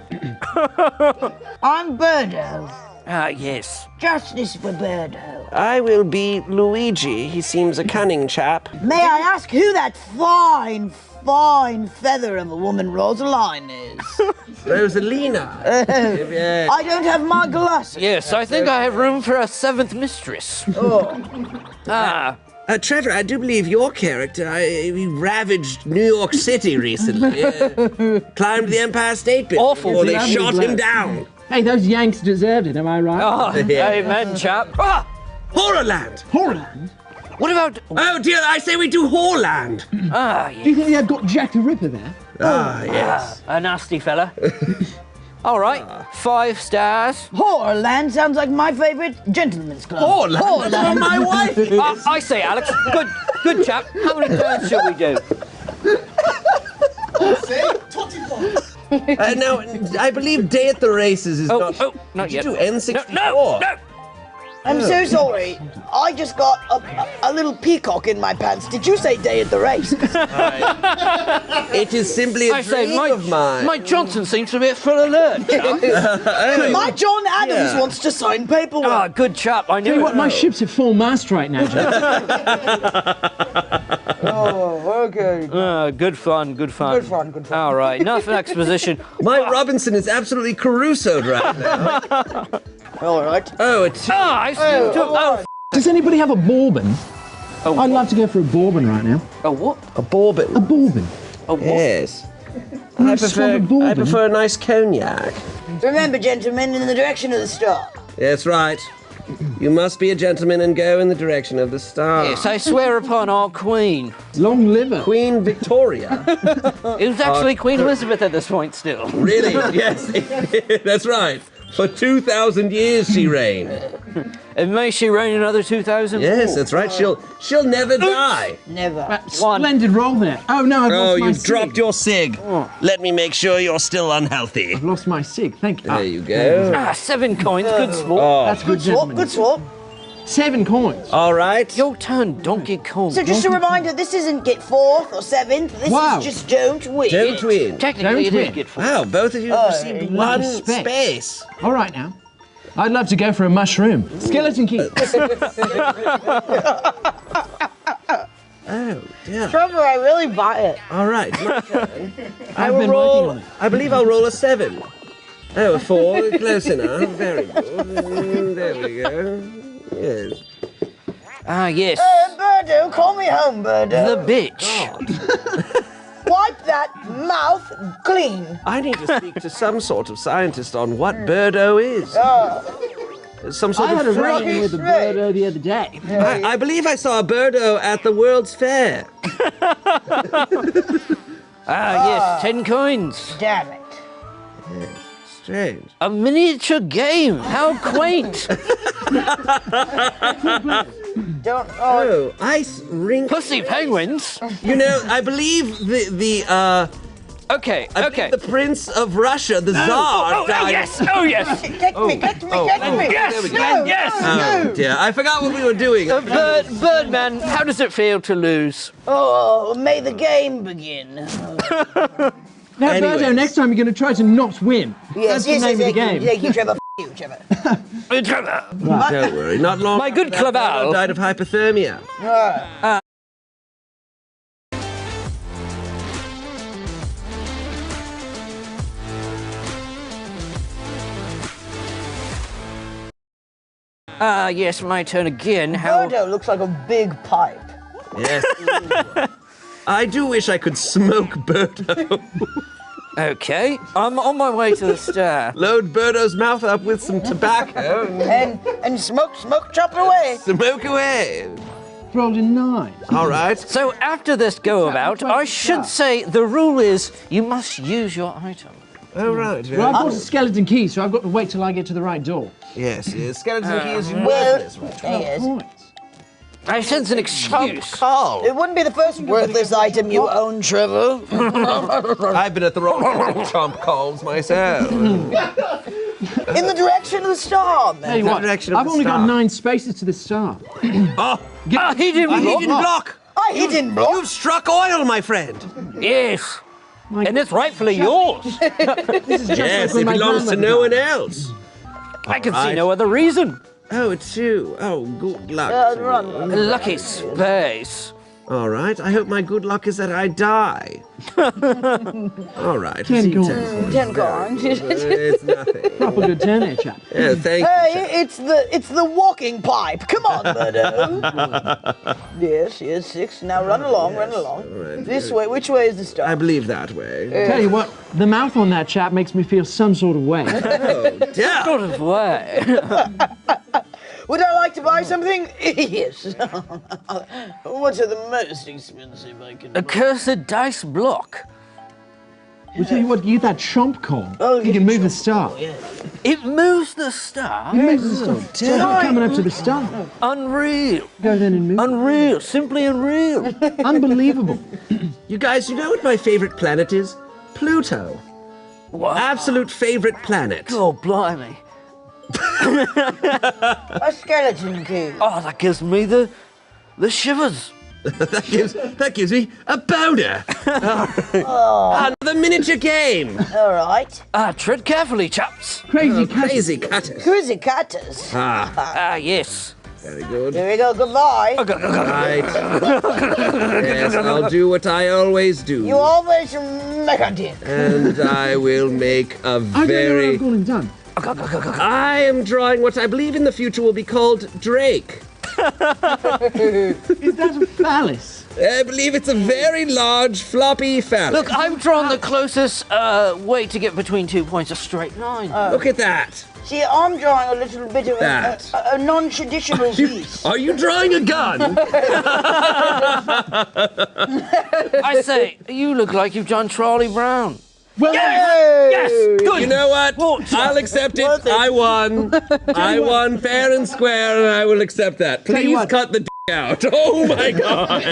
I'm Birdo. Yes. Justice for Birdo. I will be Luigi. He seems a cunning chap. May I ask who that fine feather of a woman Rosaline is? Rosalina. Yes. I don't have my glasses. Yes, I think I have room for a 7th mistress. Oh. Trevor, I do believe your character, he ravaged New York City recently. Climbed the Empire State Building before they shot him down. Hey, those Yanks deserved it, am I right? Oh, amen, chap. Ah! Horrorland! Horrorland? What about... Oh dear, I say we do Horrorland! Yes. Do you think they've got Jack the Ripper there? Yes. A nasty fella. All right, 5 stars. Horrorland sounds like my favorite gentleman's club. Horrorland? That's what my wife is. I say, Alex, good chap. How many turns should we do? Now, I believe Day at the Races is not... Oh, not yet. Did you do N64? No! I'm so sorry. I just got a little peacock in my pants. Did you say Day at the Race? It is simply a dream of mine. Mike Johnson seems to be at full alert, chap. My John Adams wants to sign paperwork. Ah, good chap. I knew Tell you it. what, my ship's at full mast right now, Jack. Oh, okay. Good fun. All right, enough exposition. Mike Robinson is absolutely Caruso'd right now. All right. Oh, it's... Does anybody have a bourbon? I'd love to go for a bourbon right now. A what? A bourbon. A bourbon. A what? Yes. I prefer a nice cognac. Remember, gentlemen, in the direction of the star. That's right. You must be a gentleman and go in the direction of the star. Yes, I swear upon our queen. Long liver. Queen Victoria. It was actually Queen Elizabeth at this point still. Really? Yes. That's right. For 2,000 years she reigned. And may she reign another 2,000 Yes, more. that's right. She'll never die. Never. Splendid roll there. Oh, no, I've lost my you've cig. dropped your cig. Let me make sure you're still unhealthy. I've lost my cig, thank you. There you go. 7 coins, good sport. That's good, gentlemen. Good swap. 7 coins. All right. Your turn, Donkey Kong. So just a reminder, this isn't get 4th or 7th. This is just don't win. Don't win. Technically, it is get 4. Wow, both of you received one space. All right now. I'd love to go for a mushroom. Skeleton key. Oh, dear. Trevor, I really buy it. All right, my turn. I've been working on it. I believe I'll roll a 7. Oh, a 4. Close enough. Very good. There we go. Yes. Yes. Birdo, call me home, Birdo. The bitch. Wipe that mouth clean. I need to speak to some sort of scientist on what Birdo is. Some sort I had a of run-in with a birdo the other day. I believe I saw a Birdo at the World's Fair. Yes, 10 coins. Damn it. Strange. A miniature game. How quaint. Oh, ice rink. Pussy penguins. You know, I believe the Okay. the Prince of Russia, the Tsar, died. Yes. Get me. Yes. There we go. Yes. Oh dear, I forgot what we were doing. Birdman, how does it feel to lose? Oh, may the game begin. Now, Anyways. Birdo, next time you're going to try to not win. Yes, That's the name of the game. Thank you, Trevor. You, Trevor. Trevor. Don't worry, not long. My good after that, Claval. Birdo died of hypothermia. Yes, my turn again. How? Birdo looks like a big pipe. Yes. I do wish I could smoke Birdo. Okay, I'm on my way to the star. Load Birdo's mouth up with some tobacco and smoke, chop it away. Smoke away. Rolled a 9. All right. So after this go about, I should say the rule is you must use your item. Oh, right. Well, I've got a skeleton key, so I've got to wait till I get to the right door. Yes. Skeleton key is Yes. I sense an excuse. Call. It wouldn't be the first worthless item you own, Trevor. I've been at the wrong chomp calls myself. In the direction of the star, man. Tell you what, I've only got 9 spaces to the star. He didn't A hidden block. I hidden block. You've struck oil, my friend. Yes. And it's rightfully yours. This is just Yes, like when it my belongs to grandmother no one died. else. I can see no other reason. Oh, it's you. Oh, good luck. Lucky space. All right. I hope my good luck is that I die. All right. 10 coins. 10 coins. It's nothing. Proper good turn there, chap. Yeah, thank you. Hey, it's the walking pipe. Come on, Birdo. Yes, 6. Now run along. Right. This way. Which way is the start? I believe that way. Tell you what, the mouth on that chap makes me feel some sort of way. Oh, damn. Sort of way. Would I like to buy something? Yes. What's the most expensive I can buy? A cursed dice block. We'll tell you what, use that chomp call. Oh, You can move the star. Yeah. It moves the star. It moves the star. So you're coming up to the star. Unreal. Go then and move. Unreal. Simply unreal. Unbelievable. You guys, you know what my favorite planet is? Pluto. What? Absolute favorite planet. Oh, blimey. A skeleton key. Oh, that gives me the shivers. that gives me a boner. Oh. Another miniature game. All right. Tread carefully, chaps. Crazy cutters. Crazy cutters. Yes. Very good. Here we go. Goodbye. Right. Yes, I'll do what I always do. You always make a dick. And I will make a I very... don't know what I've gone and done. I am drawing what I believe in the future will be called Drake. Is that a phallus? I believe it's a very large, floppy phallus. Look, I've drawn the closest way to get between 2 points, a straight line. Look at that. See, I'm drawing a little bit of a non-traditional piece. Are you drawing a gun? I say, you look like you've done Charlie Brown. Well, yes! Good! You know what? I'll accept it. I won. I won fair and square, and I will accept that. Please cut the out. Oh my god.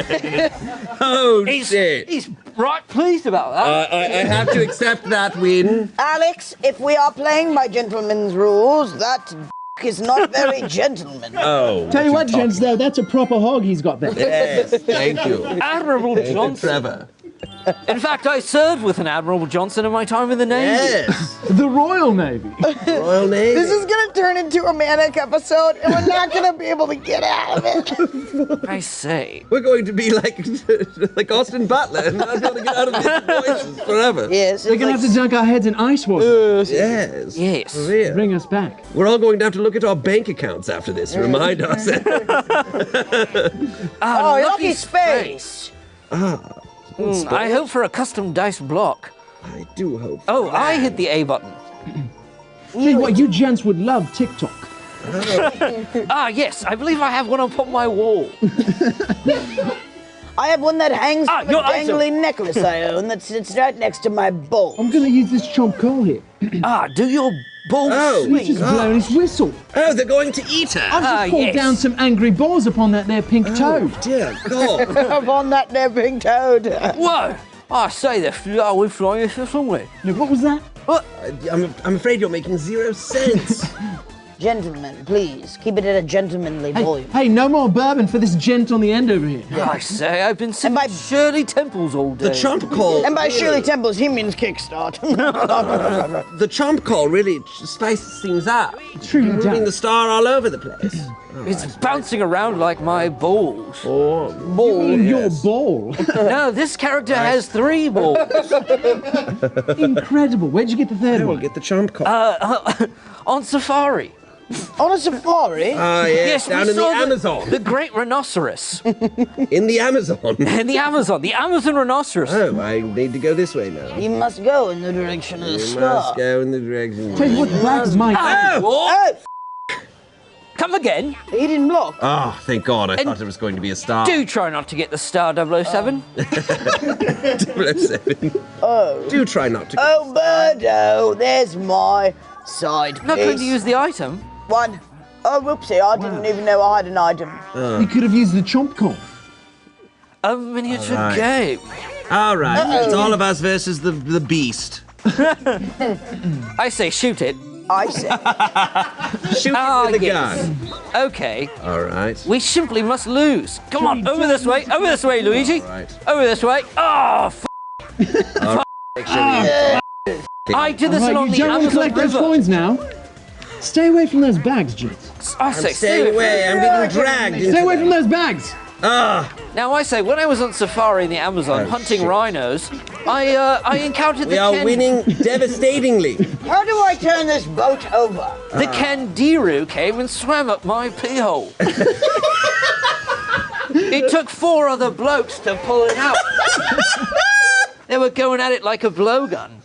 Oh shit. He's right pleased about that. I have to accept that win. Alex, if we are playing by gentlemen's rules, that is not very gentlemanly. Oh. Tell you what, gents, though, that's a proper hog he's got there. Yes, thank you. Admirable Johnson. Trevor. In fact, I served with an Admiral Johnson in my time in the Navy. Yes. The Royal Navy. Royal Navy. This is going to turn into a manic episode, and we're not going to be able to get out of it. I say. We're going to be like Austin Butler and not be able to get out of these voices forever. Yes. We're going to have to dunk our heads in ice water. Yes. Yes. For real. Bring us back. We're all going to have to look at our bank accounts after this. Remind us. Oh, lucky space. I hope for a custom dice block. I do hope. Oh, I hit the A button. Tell you what, you gents would love TikTok. Yes, I believe I have one up on my wall. I have one that hangs from a your dangly necklace I own that sits right next to my bowl. I'm going to use this chomp call here. Do your balls He's just blowing his whistle. Oh, they're going to eat her. I've just called down some angry balls upon that there pink toad. Dear God. Upon that there pink toad. Whoa! I say we're flying this somewhere. No, what was that? What? I'm afraid you're making 0 sense. Gentlemen, please, keep it at a gentlemanly volume. Hey, no more bourbon for this gent on the end over here. I say, I've been sipping Shirley Temples all day. The chomp call. And by Shirley Temples, he means kickstart. The chomp call really spices things up. Truly Moving the star all over the place. It's bouncing around like my balls. Oh, In your ball. No, this character has 3 balls. Incredible. Where'd you get the third We'll one? get the chomp call. On safari. On a safari? Yes, down we in the saw Amazon. The great rhinoceros. In the Amazon. In the Amazon. The Amazon rhinoceros. Oh, I need to go this way now. You must go in the direction of the You star. must go in the direction. Tell you what, that's my... Come again. He didn't block. Oh, thank God. I thought it was going to be a star. Do try not to get the star 007. 007. Oh. Do try not to. Oh, Birdo, there's my side piece. Not going to use the item. One. Oh, whoopsie, I didn't even know I had an item. You could have used the chomp call. A miniature All right. game. All right. It's all of us versus the beast. I say shoot it. I say. Shoot it with a gun. Okay. All right. We simply must lose. Come on, over this way, Luigi. All right. Over this way. Oh, All right. I did this Right, along you the don't want to Amazon collect those River. coins now. Stay away from those bags, Jit. I I'm say, staying away. I'm being dragged. Stay away from those bags. Now I say, when I was on safari in the Amazon hunting rhinos, I encountered We are winning devastatingly. How do I turn this boat over? The kangaroo came and swam up my pee hole. It took 4 other blokes to pull it out. They were going at it like a blowgun.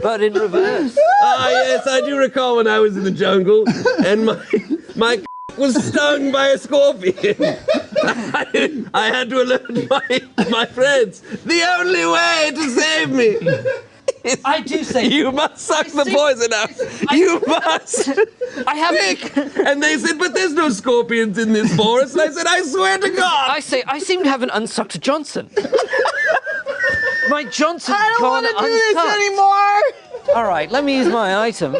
But in reverse. Yes, I do recall when I was in the jungle and my was stung by a scorpion. I had to alert my friends. The only way to save me. I do say you must suck the poison out. You must. I have. And they said, but there's no scorpions in this forest. And I said, I swear to God. I say, I seem to have an unsucked Johnson. My Johnson's I don't gone want to do unsucked. this anymore. All right, let me use my item.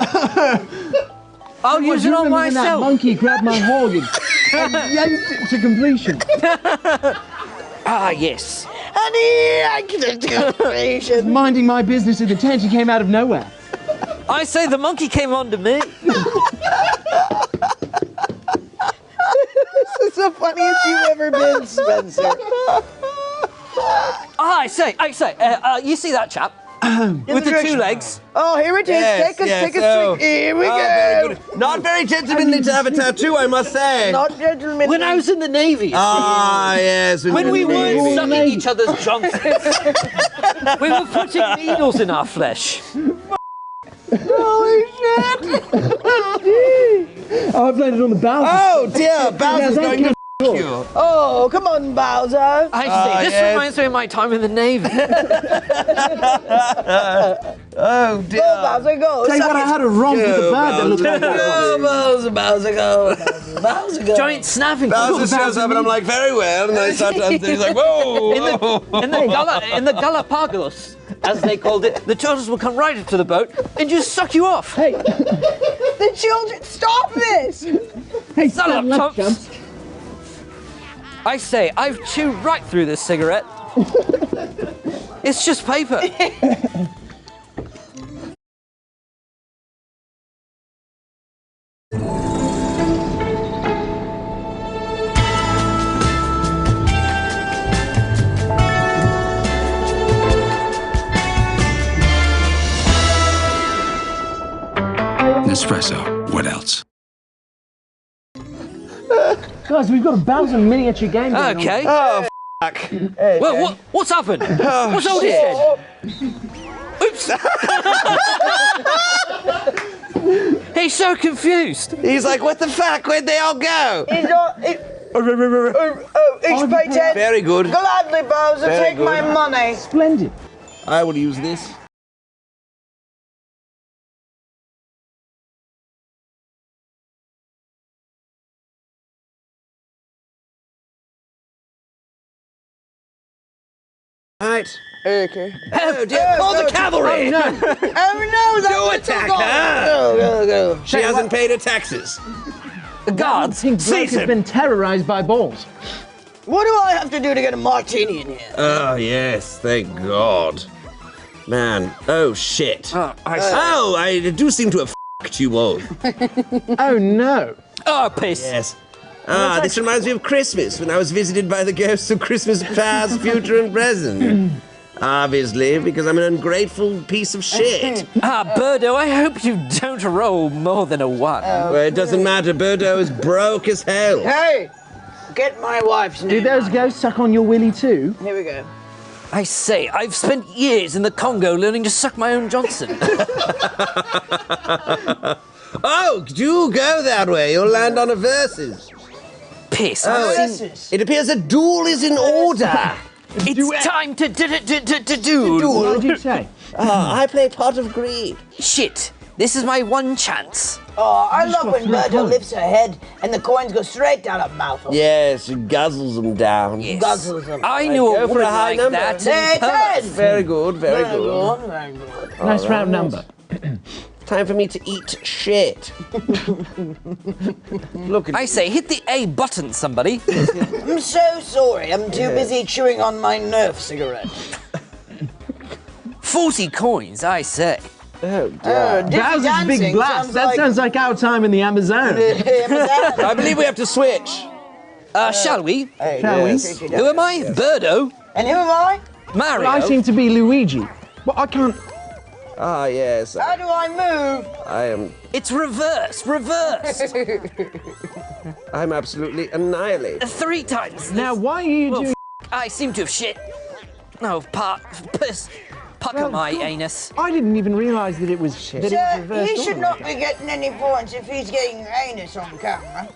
I'll use it on When that myself. monkey grabbed my hog and yanked it to completion. Ah, yes. And he yanked it to completion. Minding my business in the tent, he came out of nowhere. I say the monkey came on to me. This is the funniest you've ever been, Spencer. I say, you see that chap? With the 2 legs? Oh, here it is. Take a swing. Here we go. Very good. Not very gentlemanly to have a tattoo, I must say. Not gentlemanly. When I was in the Navy. Yes. When we weren't sucking each other's Johnsons. We were putting needles in our flesh. Holy shit. Oh, I've landed on the Bowser. Oh, dear. Bowser's going to you. Oh, come on, Bowser. I see. This reminds me of my time in the Navy. Oh, dear. Go, Bowser, go. Tell you what, I had a romp with the bird that looked like that. Go, Bowser, Bowser, go. Bowser, go. Giant snapping. Bowser shows up and I'm like, very well. And I start to answer. He's like, whoa. In the Galapagos, as they called it, the turtles will come right up to the boat and just suck you off. Hey. The children, stop this. Hey, Shut up, left, chumps. I say, I've chewed right through this cigarette. It's just paper. Nespresso. What else? Guys, we've got a Bowser miniature game going Okay. Oh, fuck. Hey, Well, what's happened? What's all this then? Oops. He's so confused. He's like, what the fuck? Where'd they all go? He's not. Each pay 10. Very good. Gladly, Bowser, Very take my good. money. Splendid. I will use this. Right. Okay. Oh dear, call the cavalry! Oh no, that's Do attack her! Go. She hasn't paid her taxes. The guards. Bloke has been terrorized by balls. What do I have to do to get a martini in here? Oh yes, thank God. Man, oh shit. I do seem to have f***ed you all. Oh no. Oh, piss. Yes. This reminds me of Christmas, when I was visited by the ghosts of Christmas past, future, and present. Obviously, because I'm an ungrateful piece of shit. Birdo, I hope you don't roll more than a 1. Well, it doesn't matter, Birdo is broke as hell. Hey, get my wife's name. Do those ghosts suck on your willy too? Here we go. I say, I've spent years in the Congo learning to suck my own Johnson. Oh, do go that way. You'll land on a versus. Piss. It appears a duel is in order. It's time to do. What did you say? I play Pot of Greed. Shit. This is my one chance. Oh, I love when Berto lifts her head and the coins go straight down her mouth. Yes, she guzzles them down. Yes. Guzzles them. I knew Go a for woman a high like number. that. There, 10. Very good, very good. Very good. Nice round number. Time for me to eat shit. Look, I say, hit the A button, somebody. I'm so sorry. I'm too busy chewing on my Nerf cigarette. 40 coins, I say. Oh, dear. Bowser's Big Blast. That sounds like our time in the Amazon. I believe we have to switch. Shall we? Shall we? Who am I? Birdo? And who am I? Mario? Well, I seem to be Luigi. Well, I can't... Ah, yes. How do I move? I am... It's reversed. I'm absolutely annihilated. 3 times. Now, why are you doing... I seem to have shit. No, pucker my anus. I didn't even realise that it was shit. That it was Sir, reversed he should all not the way. be getting any points if he's getting anus on camera.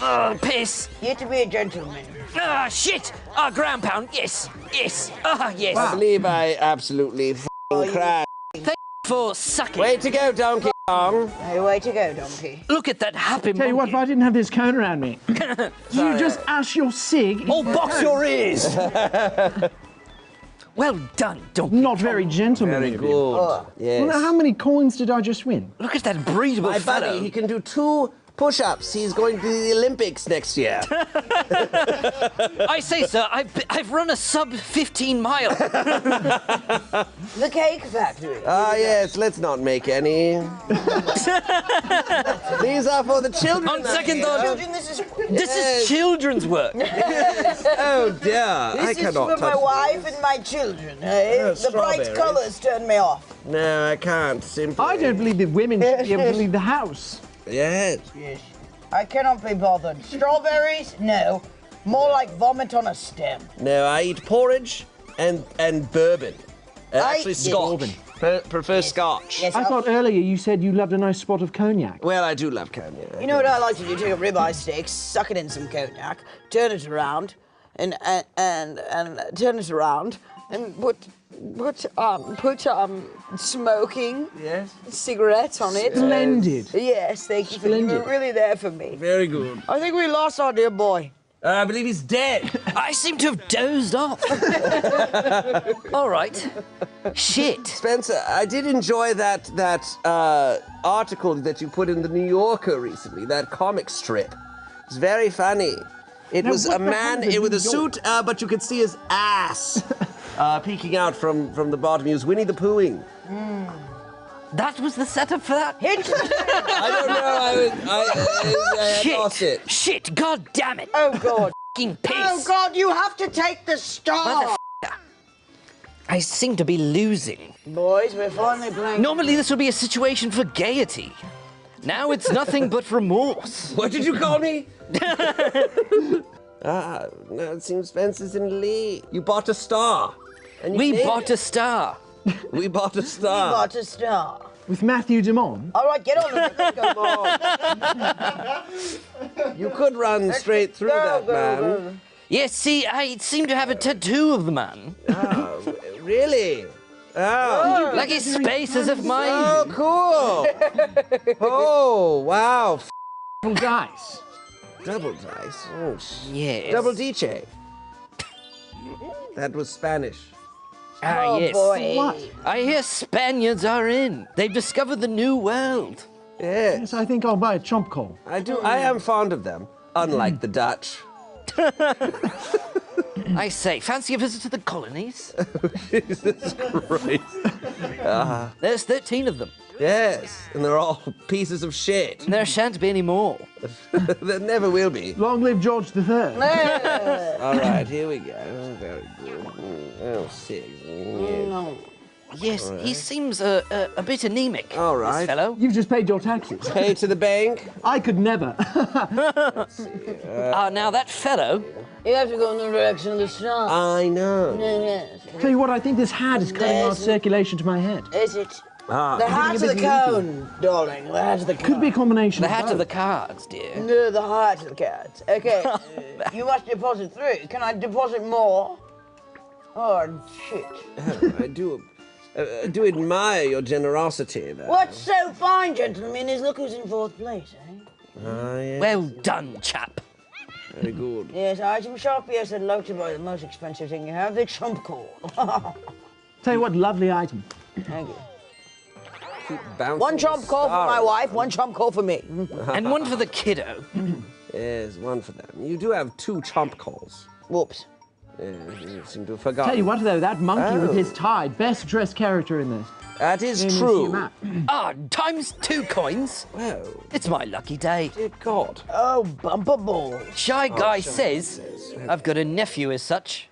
Oh, piss. You have to be a gentleman. Ah, shit. Ah, ground pound. Yes. Yes. Ah, yes. I believe I absolutely f***ing crashed. Thank you for sucking. Way to go, Donkey Kong. Hey, way to go, donkey. Look at that happy Tell you what, if I didn't have this cone around me, you just ash your cig. Oh, box your ears. Well done, donkey. Not very gentlemanly. Very of you. good. Yes. Well, now, how many coins did I just win? Look at that breedable My fellow. buddy, he can do 2 push-ups. He's going to the Olympics next year. I say, sir, I've run a sub 15 mile. The cake factory. Ah, yes, let's not make any. These are for the children. On second thought, Children, this is children's work. Oh, dear. This I is cannot for my touch wife and my children. Hey? Oh, The bright strawberries. colours turn me off. No, I can't. Simply. I don't believe that women should be able to leave the house. Yes. Yes. I cannot be bothered. Strawberries? No. More like vomit on a stem. No, I eat porridge and bourbon. Actually, Yes. Scotch. Prefer Scotch. Yes, I thought earlier you said you loved a nice spot of cognac. Well, I do love cognac. You know what I like to do? Take a ribeye steak, suck it in some cognac, turn it around, and turn it around, and put smoking cigarettes on it. Splendid. Yes, thank you. You Splendid. were really there for me. Very good. I think we lost our dear boy. I believe he's dead. I seem to have dozed off. All right. Shit. Spencer, I did enjoy that article that you put in the New Yorker recently, that comic strip. It's very funny. It Now, was what a the man hell is with a New York? suit, but you could see his ass peeking out from the bottom. He was Winnie the Poohing. That was the setup for that? I don't know. I Shit. lost it. Shit. God damn it. Oh, God. Fucking piss. Oh, God, you have to take the star. I seem to be losing. Boys, we're finally playing. Normally this would be a situation for gaiety. Now it's nothing but remorse. What did you call me? No, it seems Spencer's in the lead. You bought a star. And We bought a star. We bought a star. You bought a star. With Matthew Damon. All right, get on with it. Let's go, boy. You could run straight through that man. Yes, see, I seem to have a tattoo of the man. Oh, really? Oh. Like his space as if mine. Oh, cool. Oh, wow. Double dice. Double dice. Oh, Yes. Double DJ. That was Spanish. Ah, Oh, yes. boy. What? I hear Spaniards are in. They've discovered the new world. Yes. Yes, I think I'll buy a chomp call. I do. I am fond of them, unlike the Dutch. I say, fancy a visit to the colonies? Jesus Christ. There's 13 of them. Yes, and they're all pieces of shit. And there shan't be any more. There never will be. Long live George III. All right, here we go. Oh, very good. Oh, 6. No. Yes, he seems a bit anemic. All right. This fellow. You've just paid your taxes. Pay to the bank. I could never. Now that fellow. You have to go in the direction of the star. I know. Yes. Tell you what, I think this hat is cutting our circulation to my head. Is it? Ah. The hat of the cone, darling. The hat of the cone. Could be a combination The of hat both. of the cards, dear. No, the heart of the cat. Okay, you must deposit 3. Can I deposit more? Oh, shit. Oh, I do admire your generosity, though. What's so fine, gentlemen, is look who's in 4th place, eh? Ah, yes. Well done, chap. Very good. Yes, item shop, yes, I'd love to buy the most expensive thing you have, the trump call. Tell you what, lovely item. Thank you. Keep bouncing 1 trump call for my stars. wife, 1 trump call for me. And one for the kiddo. Yes, 1 for them. You do have 2 chomp calls. Whoops. Yeah, you seem to have forgotten. Tell you what, though, that monkey with Oh. his tie, best dressed character in this. That is Let me see true. your map. Ah, times 2 coins. Whoa. It's my lucky day. Dear God. Oh, bumper ball. Shy Guy says I've got a nephew as such.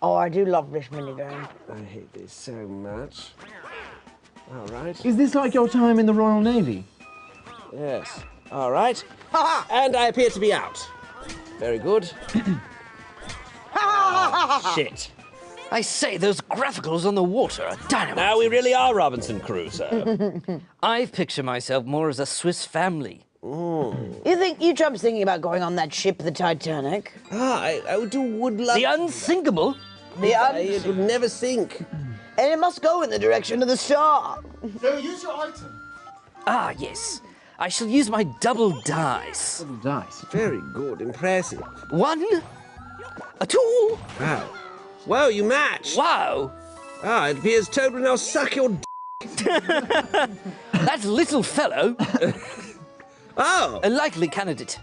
Oh, I do love this minigame. I hate this so much. All right. Is this like your time in the Royal Navy? Yes. All right. And I appear to be out. Very good. Shit. I say, those graphicals on the water are dynamite. Now we really are Robinson Crusoe. I picture myself more as a Swiss family. You Trump's thinking about going on that ship, the Titanic? I would love The unsinkable? It would never sink. And it must go in the direction of the star. So use your item. Ah, yes. I shall use my double dice. Double dice. Very good. Impressive. 1, a 2. Wow. Whoa, you match. Wow. Ah, it appears Toad will now suck your That little fellow. Oh. A likely candidate.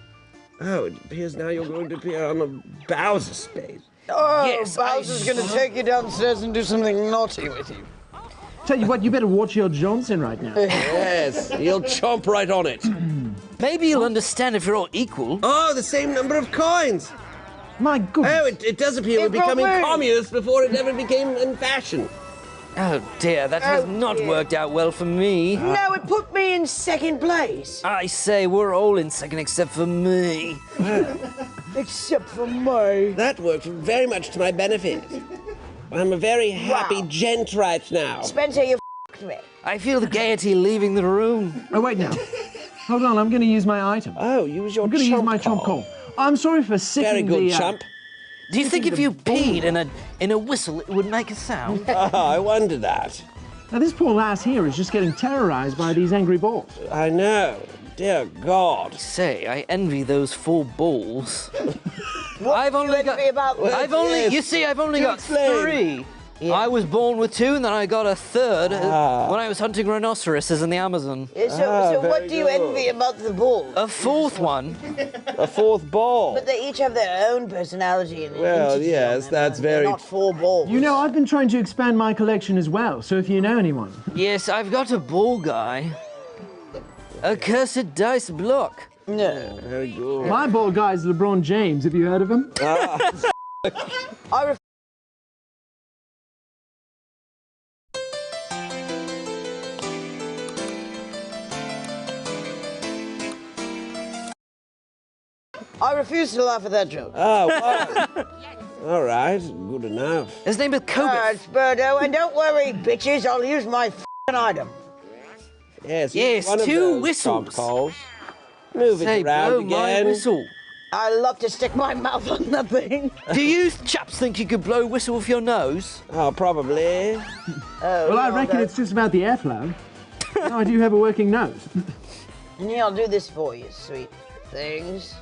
Oh, it appears now you're going to appear on a Bowser space. Oh, Yes, Bowser's going to take you downstairs and do something naughty with you. Tell you what, you better watch your Johnson right now. Yes, he'll chomp right on it. Maybe you'll understand if you're all equal. Oh, the same number of coins. My goodness. Oh, it does appear we're becoming communists before it ever became in fashion. Oh dear, that has not worked out well for me. No, it put me in second place. I say, we're all in second except for me. Except for me. That worked very much to my benefit. I'm a very happy gent right now. Spencer, you f***ed me. I feel the gaiety leaving the room. Oh, wait now. Hold on, I'm going to use my item. Oh, use your I'm going to use my chomp chomp call. I'm sorry for sicking Very good, the... chump. Do you think if you peed in a whistle, it would make a sound? I wonder that. Now, this poor lass here is just getting terrorized by these angry balls. I know. Dear God. Say, I envy those 4 balls. I've only got. You see, I've only got 3. Yeah. I was born with 2, and then I got a 3rd when I was hunting rhinoceroses in the Amazon. Yeah, so what do you envy about the balls? A 4th one. A 4th ball. But they each have their own personality. And Well, yes, that's very... not 4 balls. You know, I've been trying to expand my collection as well, so if you know anyone. Yes, I've got a ball guy. A cursed dice block. No. Very good. My ball guy is LeBron James. Have you heard of him? I refuse to laugh at that joke. Oh, wow. All right, good enough. His name is Kobe. Birdo, and don't worry, bitches, I'll use my f***ing item. Yes, Yes, 2 whistles. Calls. Move Say, it around blow again. my whistle. I love to stick my mouth on the thing. Do you chaps think you could blow a whistle with your nose? Oh, probably. Well, I reckon it's just about the airflow. No, I do have a working nose. And yeah, I'll do this for you, sweet things.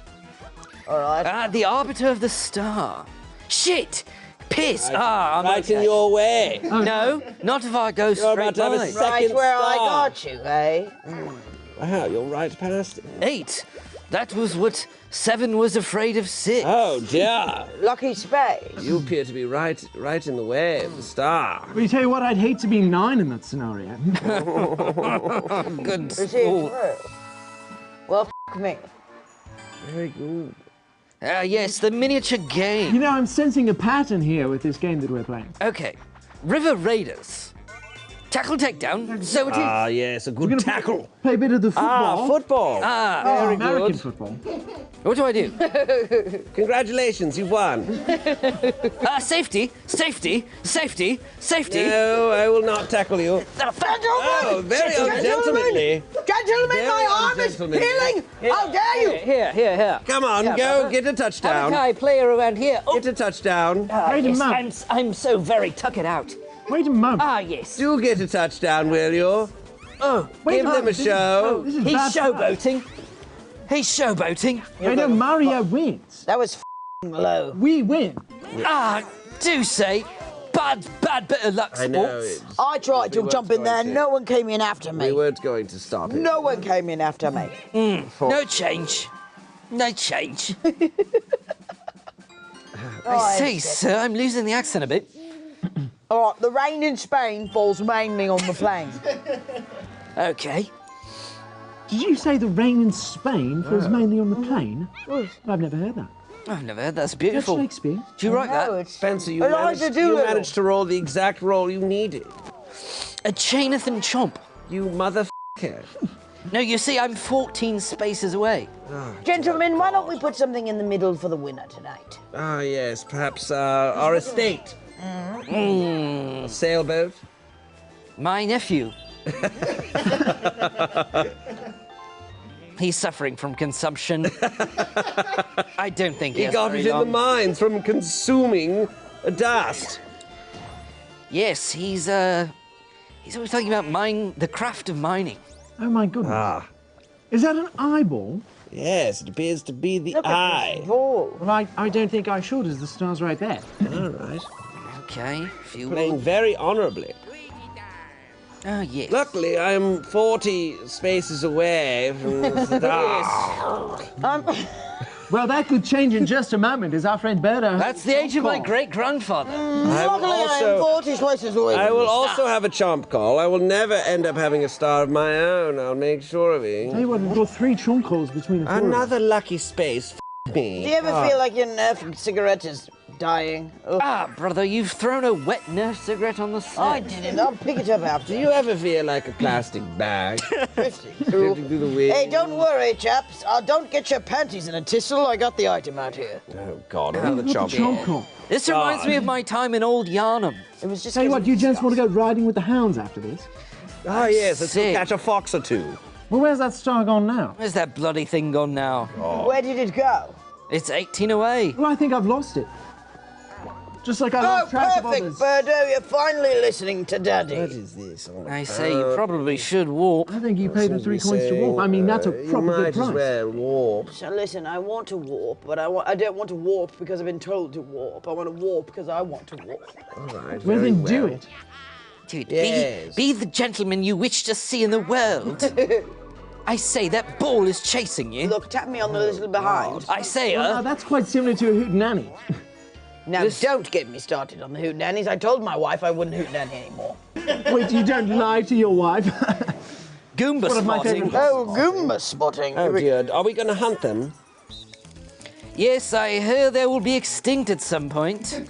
All right. Ah, the arbiter of the star. Shit! Piss! I'm right okay. in your way. No, not if I go You're straight about to have a by. second Right where I star. got you, eh? Wow, you're right past it. 8. That was what 7 was afraid of 6. Oh, dear. Lucky space. You appear to be right in the way of the star. Well, you tell you what, I'd hate to be 9 in that scenario. Good Is it sport. true? Well, f*** me. Very good. Ah, yes, the miniature game. You know, I'm sensing a pattern here with this game that we're playing. Okay, River Raiders. Tackle takedown, so it is. Ah, yes, a good tackle. Play a bit of the football. Ah, football. Ah, very American good. football. What do I do? Congratulations, you've won. Safety, safety, safety, safety. No, I will not tackle you. Oh, very ungentlemanly. Gentlemen, my arm is ungentlemanly. healing. How dare you? Here. Come on, Yeah, go, brother. get a touchdown. How can I play around here? Oh, Get a touchdown. Wait a yes, moment. I'm so very tuck it out. Wait a moment. Ah, yes. Do get a touchdown, will you? Oh, Wait Give a them a moment. show. This is he's bad stuff. showboating. He's showboating. I know Mario wins. That was f***ing low. We win. Ah, do say. Bad bit of luck, I know. sports. It's, I tried to We jump weren't in there. going to. No one came in after we me. weren't going to stop it. No one came in after me. No change. No change. Oh, I say, sir, I'm losing the accent a bit. All right, the rain in Spain falls mainly on the plain. Okay. Did you say the rain in Spain falls mainly on the plain? I've never heard that. I've never heard. That's Is that beautiful. Shakespeare? Do you write that? Spencer, you Eliza managed to roll the exact roll you needed. A Chainathan chomp. You motherfucker. No, you see, I'm 14 spaces away. Gentlemen, why don't we put something in the middle for the winner tonight? Ah, yes, perhaps our estate. A sailboat. My nephew. He's suffering from consumption. I don't think He got it in the mines from consuming dust. Yes, he's always talking about the craft of mining. Oh my goodness. Ah. Is that an eyeball? Yes, it appears to be the Look eye. at this ball. Well, I don't think I should, as the star's right there. All right. Okay, if you Playing very honourably. Oh, yes. Luckily, I'm 40 spaces away from the star. Well, that could change in just a moment, as our friend Berta... That's the age of my great-grandfather. Luckily, I'm 40 places away. I will also have a chomp call. I will never end up having a star of my own. I'll make sure of it. Tell you what, we've got 3 chunk calls between the 4 of us. Another lucky space. Me. Do you ever feel like your Nerf cigarette is dying? Ugh. Ah, brother, you've thrown a wet Nerf cigarette on the set. I didn't. I'll pick it up after. Do you ever feel like a plastic bag? Drifting through the wind? Hey, don't worry, chaps. Don't get your panties in a tissel. I got the item out here. Oh, God, another chomp call. This reminds me of my time in Old Yarnum. It was just. Tell you what, you gents want to go riding with the hounds after this? Oh, yes, let's go catch a fox or two. Well, where's that star gone now? Where's that bloody thing gone now? Oh. Where did it go? It's 18 away. Well, I think I've lost it. Just like I lost track of others. Perfect, Birdo. You're finally listening to Daddy. What is this? I say you probably should warp. I think you paid them 3 coins to warp. I mean, that's a proper good price. You might as well warp. So listen, I want to warp, but I don't want to warp because I've been told to warp. I want to warp because I want to warp. All right, Well, very then do it. Dude, Yes. be the gentleman you wish to see in the world. I say, that ball is chasing you. Look, tap me on the little behind. I say, Well, now, that's quite similar to a hootenanny. Now, don't get me started on the hootenannies. I told my wife I wouldn't hootenanny anymore. Wait, you don't lie to your wife? Goomba One of my spotting. favourite- Oh, Goomba spotting. Oh, dear. Are we going to hunt them? Yes, I hear they will be extinct at some point.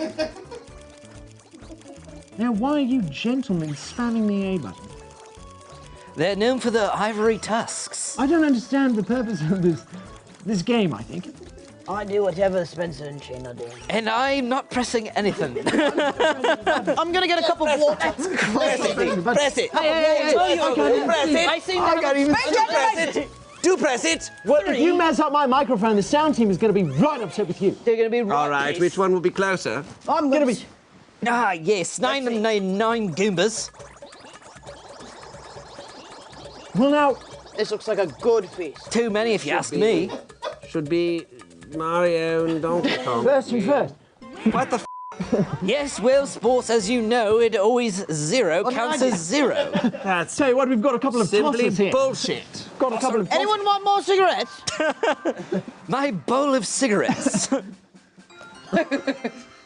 Now, why are you gentlemen spamming the A button? They're known for their ivory tusks. I don't understand the purpose of this game, I think. I do whatever Spencer and Shane are doing. And I'm not pressing anything. I'm gonna get a cup of water. Press it. Hey, Press it. I see I can't even Press it. Do press it. Well, if you mess up my microphone, the sound team is going to be right upset with you. They're gonna be All right, which one will be closer? I'm gonna be. Ah, yes, nine Goombas. Well, now, This looks like a good feast. Too many if you ask me. Should be Mario and Donkey Kong. first and first. What the f***? Yes, well, sports, as you know, it always zero counts as zero. That's Tell you what, we've got a couple of simply tossers here. bullshit. Got a couple of Anyone want more cigarettes? My bowl of cigarettes.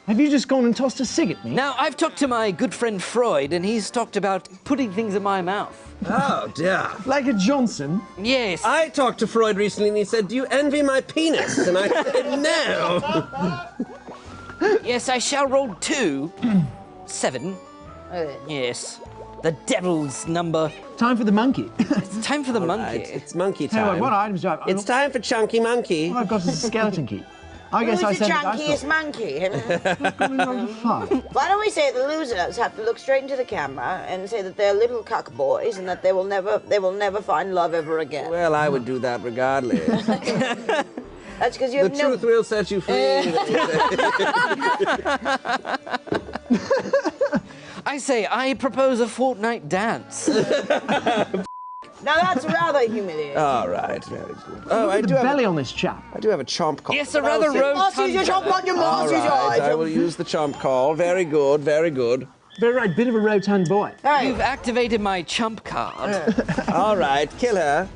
Have you just gone and tossed a cig at me? Now, I've talked to my good friend Freud, and he's talked about putting things in my mouth. Oh, dear. Like a Johnson? Yes. I talked to Freud recently and he said, do you envy my penis? And I said, no. Yes, I shall roll 2. 7. Yes. The devil's number. Time for the monkey. It's time for the monkey. Right, it's monkey Tell you time. what items do I have? It's time for Chunky Monkey. All I've got is a skeleton key. I guess I Who's the said that chunkiest monkey? I Why don't we say the losers have to look straight into the camera and say that they're little cuck boys and that they will never find love ever again? Well, I would do that regardless. That's because you The have no. truth will set you free. I say, I propose a fortnight dance. Now that's rather humiliating. All right, very good. Oh, I the do have belly on this chap. I do have a chomp call. Yes, a rather rotund. All right, I will use the chomp call. Very good, very good. Very right, bit of a rotund boy. You've activated my chump card. All right, kill her.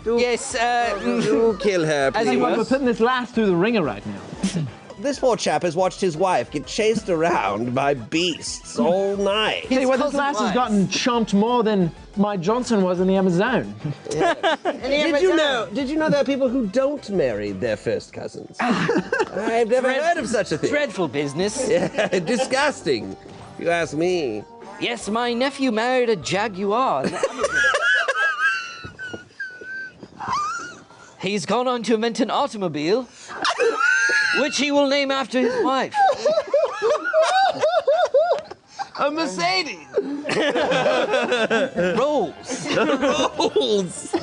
Yes, Do kill her, As please. you We're putting this last through the ringer right now. This poor chap has watched his wife get chased around by beasts all night. Hey, well, this lass has gotten chomped more than my Johnson was in the Amazon. Did you know there are people who don't marry their first cousins? I've never heard of such a thing. Dreadful business. Yeah, disgusting, if you ask me. Yes, my nephew married a jaguar. He's gone on to invent an automobile, which he will name after his wife. A Mercedes. Rolls. Rolls.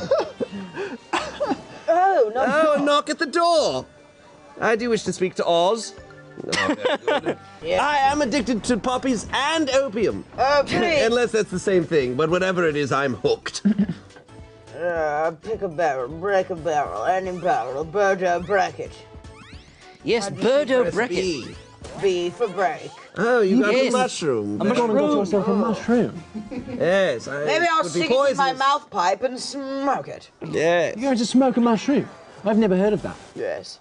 Oh, no. Oh, a knock at the door. I do wish to speak to Oz. Oh, very good. Yeah. I am addicted to poppies and opium. Okay. Unless that's the same thing, but whatever it is, I'm hooked. Pick a barrel, break a barrel, any barrel, Birdo bracket. Yes, Birdo bracket. B for break. Oh, you got Yes. a mushroom. A mushroom. Got yourself a mushroom. Yes. Maybe I'll would be stick it in my poisonous. mouth pipe and smoke it. Yes. You're going to smoke a mushroom. I've never heard of that. Yes.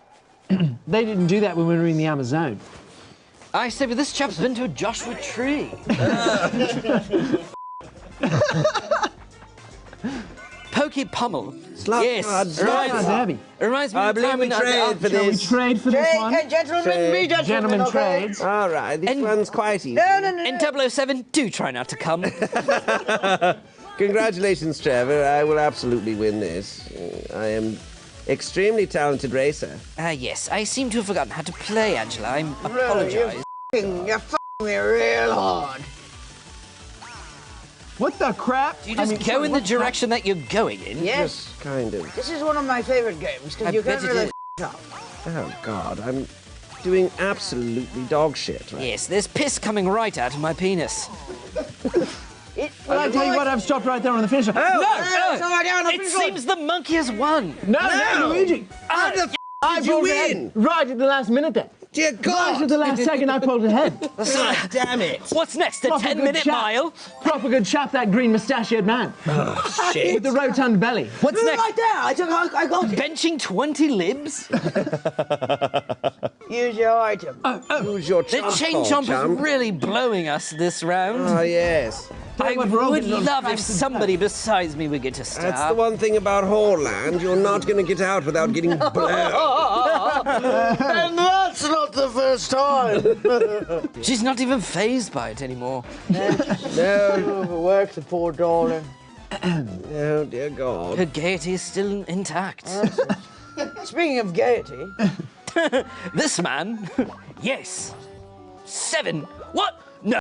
They didn't do that when we were in the Amazon. I say, but this chap's been to a Joshua tree. Pokey Pummel. Yes. Reminds me I of the believe time we when trade for Shall we this. trade for this one? Gentlemen, be gentlemen, Gentlemen okay? trades. All right, this one's quite easy. No. In 007, do try not to come. Congratulations, Trevor. I will absolutely win this. I am extremely talented racer. Yes, I seem to have forgotten how to play, Angela. I Really, apologise. You're f***ing me real hard. What the crap? Do you just go in the direction that you're going in? Yes. Just kind of. This is one of my favorite games I because you bet can't it really is. f*** up. Oh, God, I'm doing absolutely dog shit. Right? Yes, there's piss coming right out of my penis. Well, I tell you what, I've stopped right there on the finish line. It seems the monkey has won. No, Luigi. How the f*** I did you pulled ahead win? right at the last minute there. Dear God. Right at the last second, I pulled ahead. God damn it. What's next, a Proper good 10-minute chap. mile? Proper good chap, that green mustachioed man. Oh, shit. With the rotund belly. What's next? Right there. I got it. Benching 20 libs? Use your item. Who's your The chump chain called, chomp chump? is really blowing us this round. Oh, yes. I what, we're all would getting on love if cramps and somebody besides me would get to stop. That's the one thing about Horland. You're not going to get out without getting blown. And that's not the first time. She's not even fazed by it anymore. No. Overworked, the poor darling. Oh, dear God. Her gaiety is still intact. Speaking of gaiety, This man, yes. 7. What?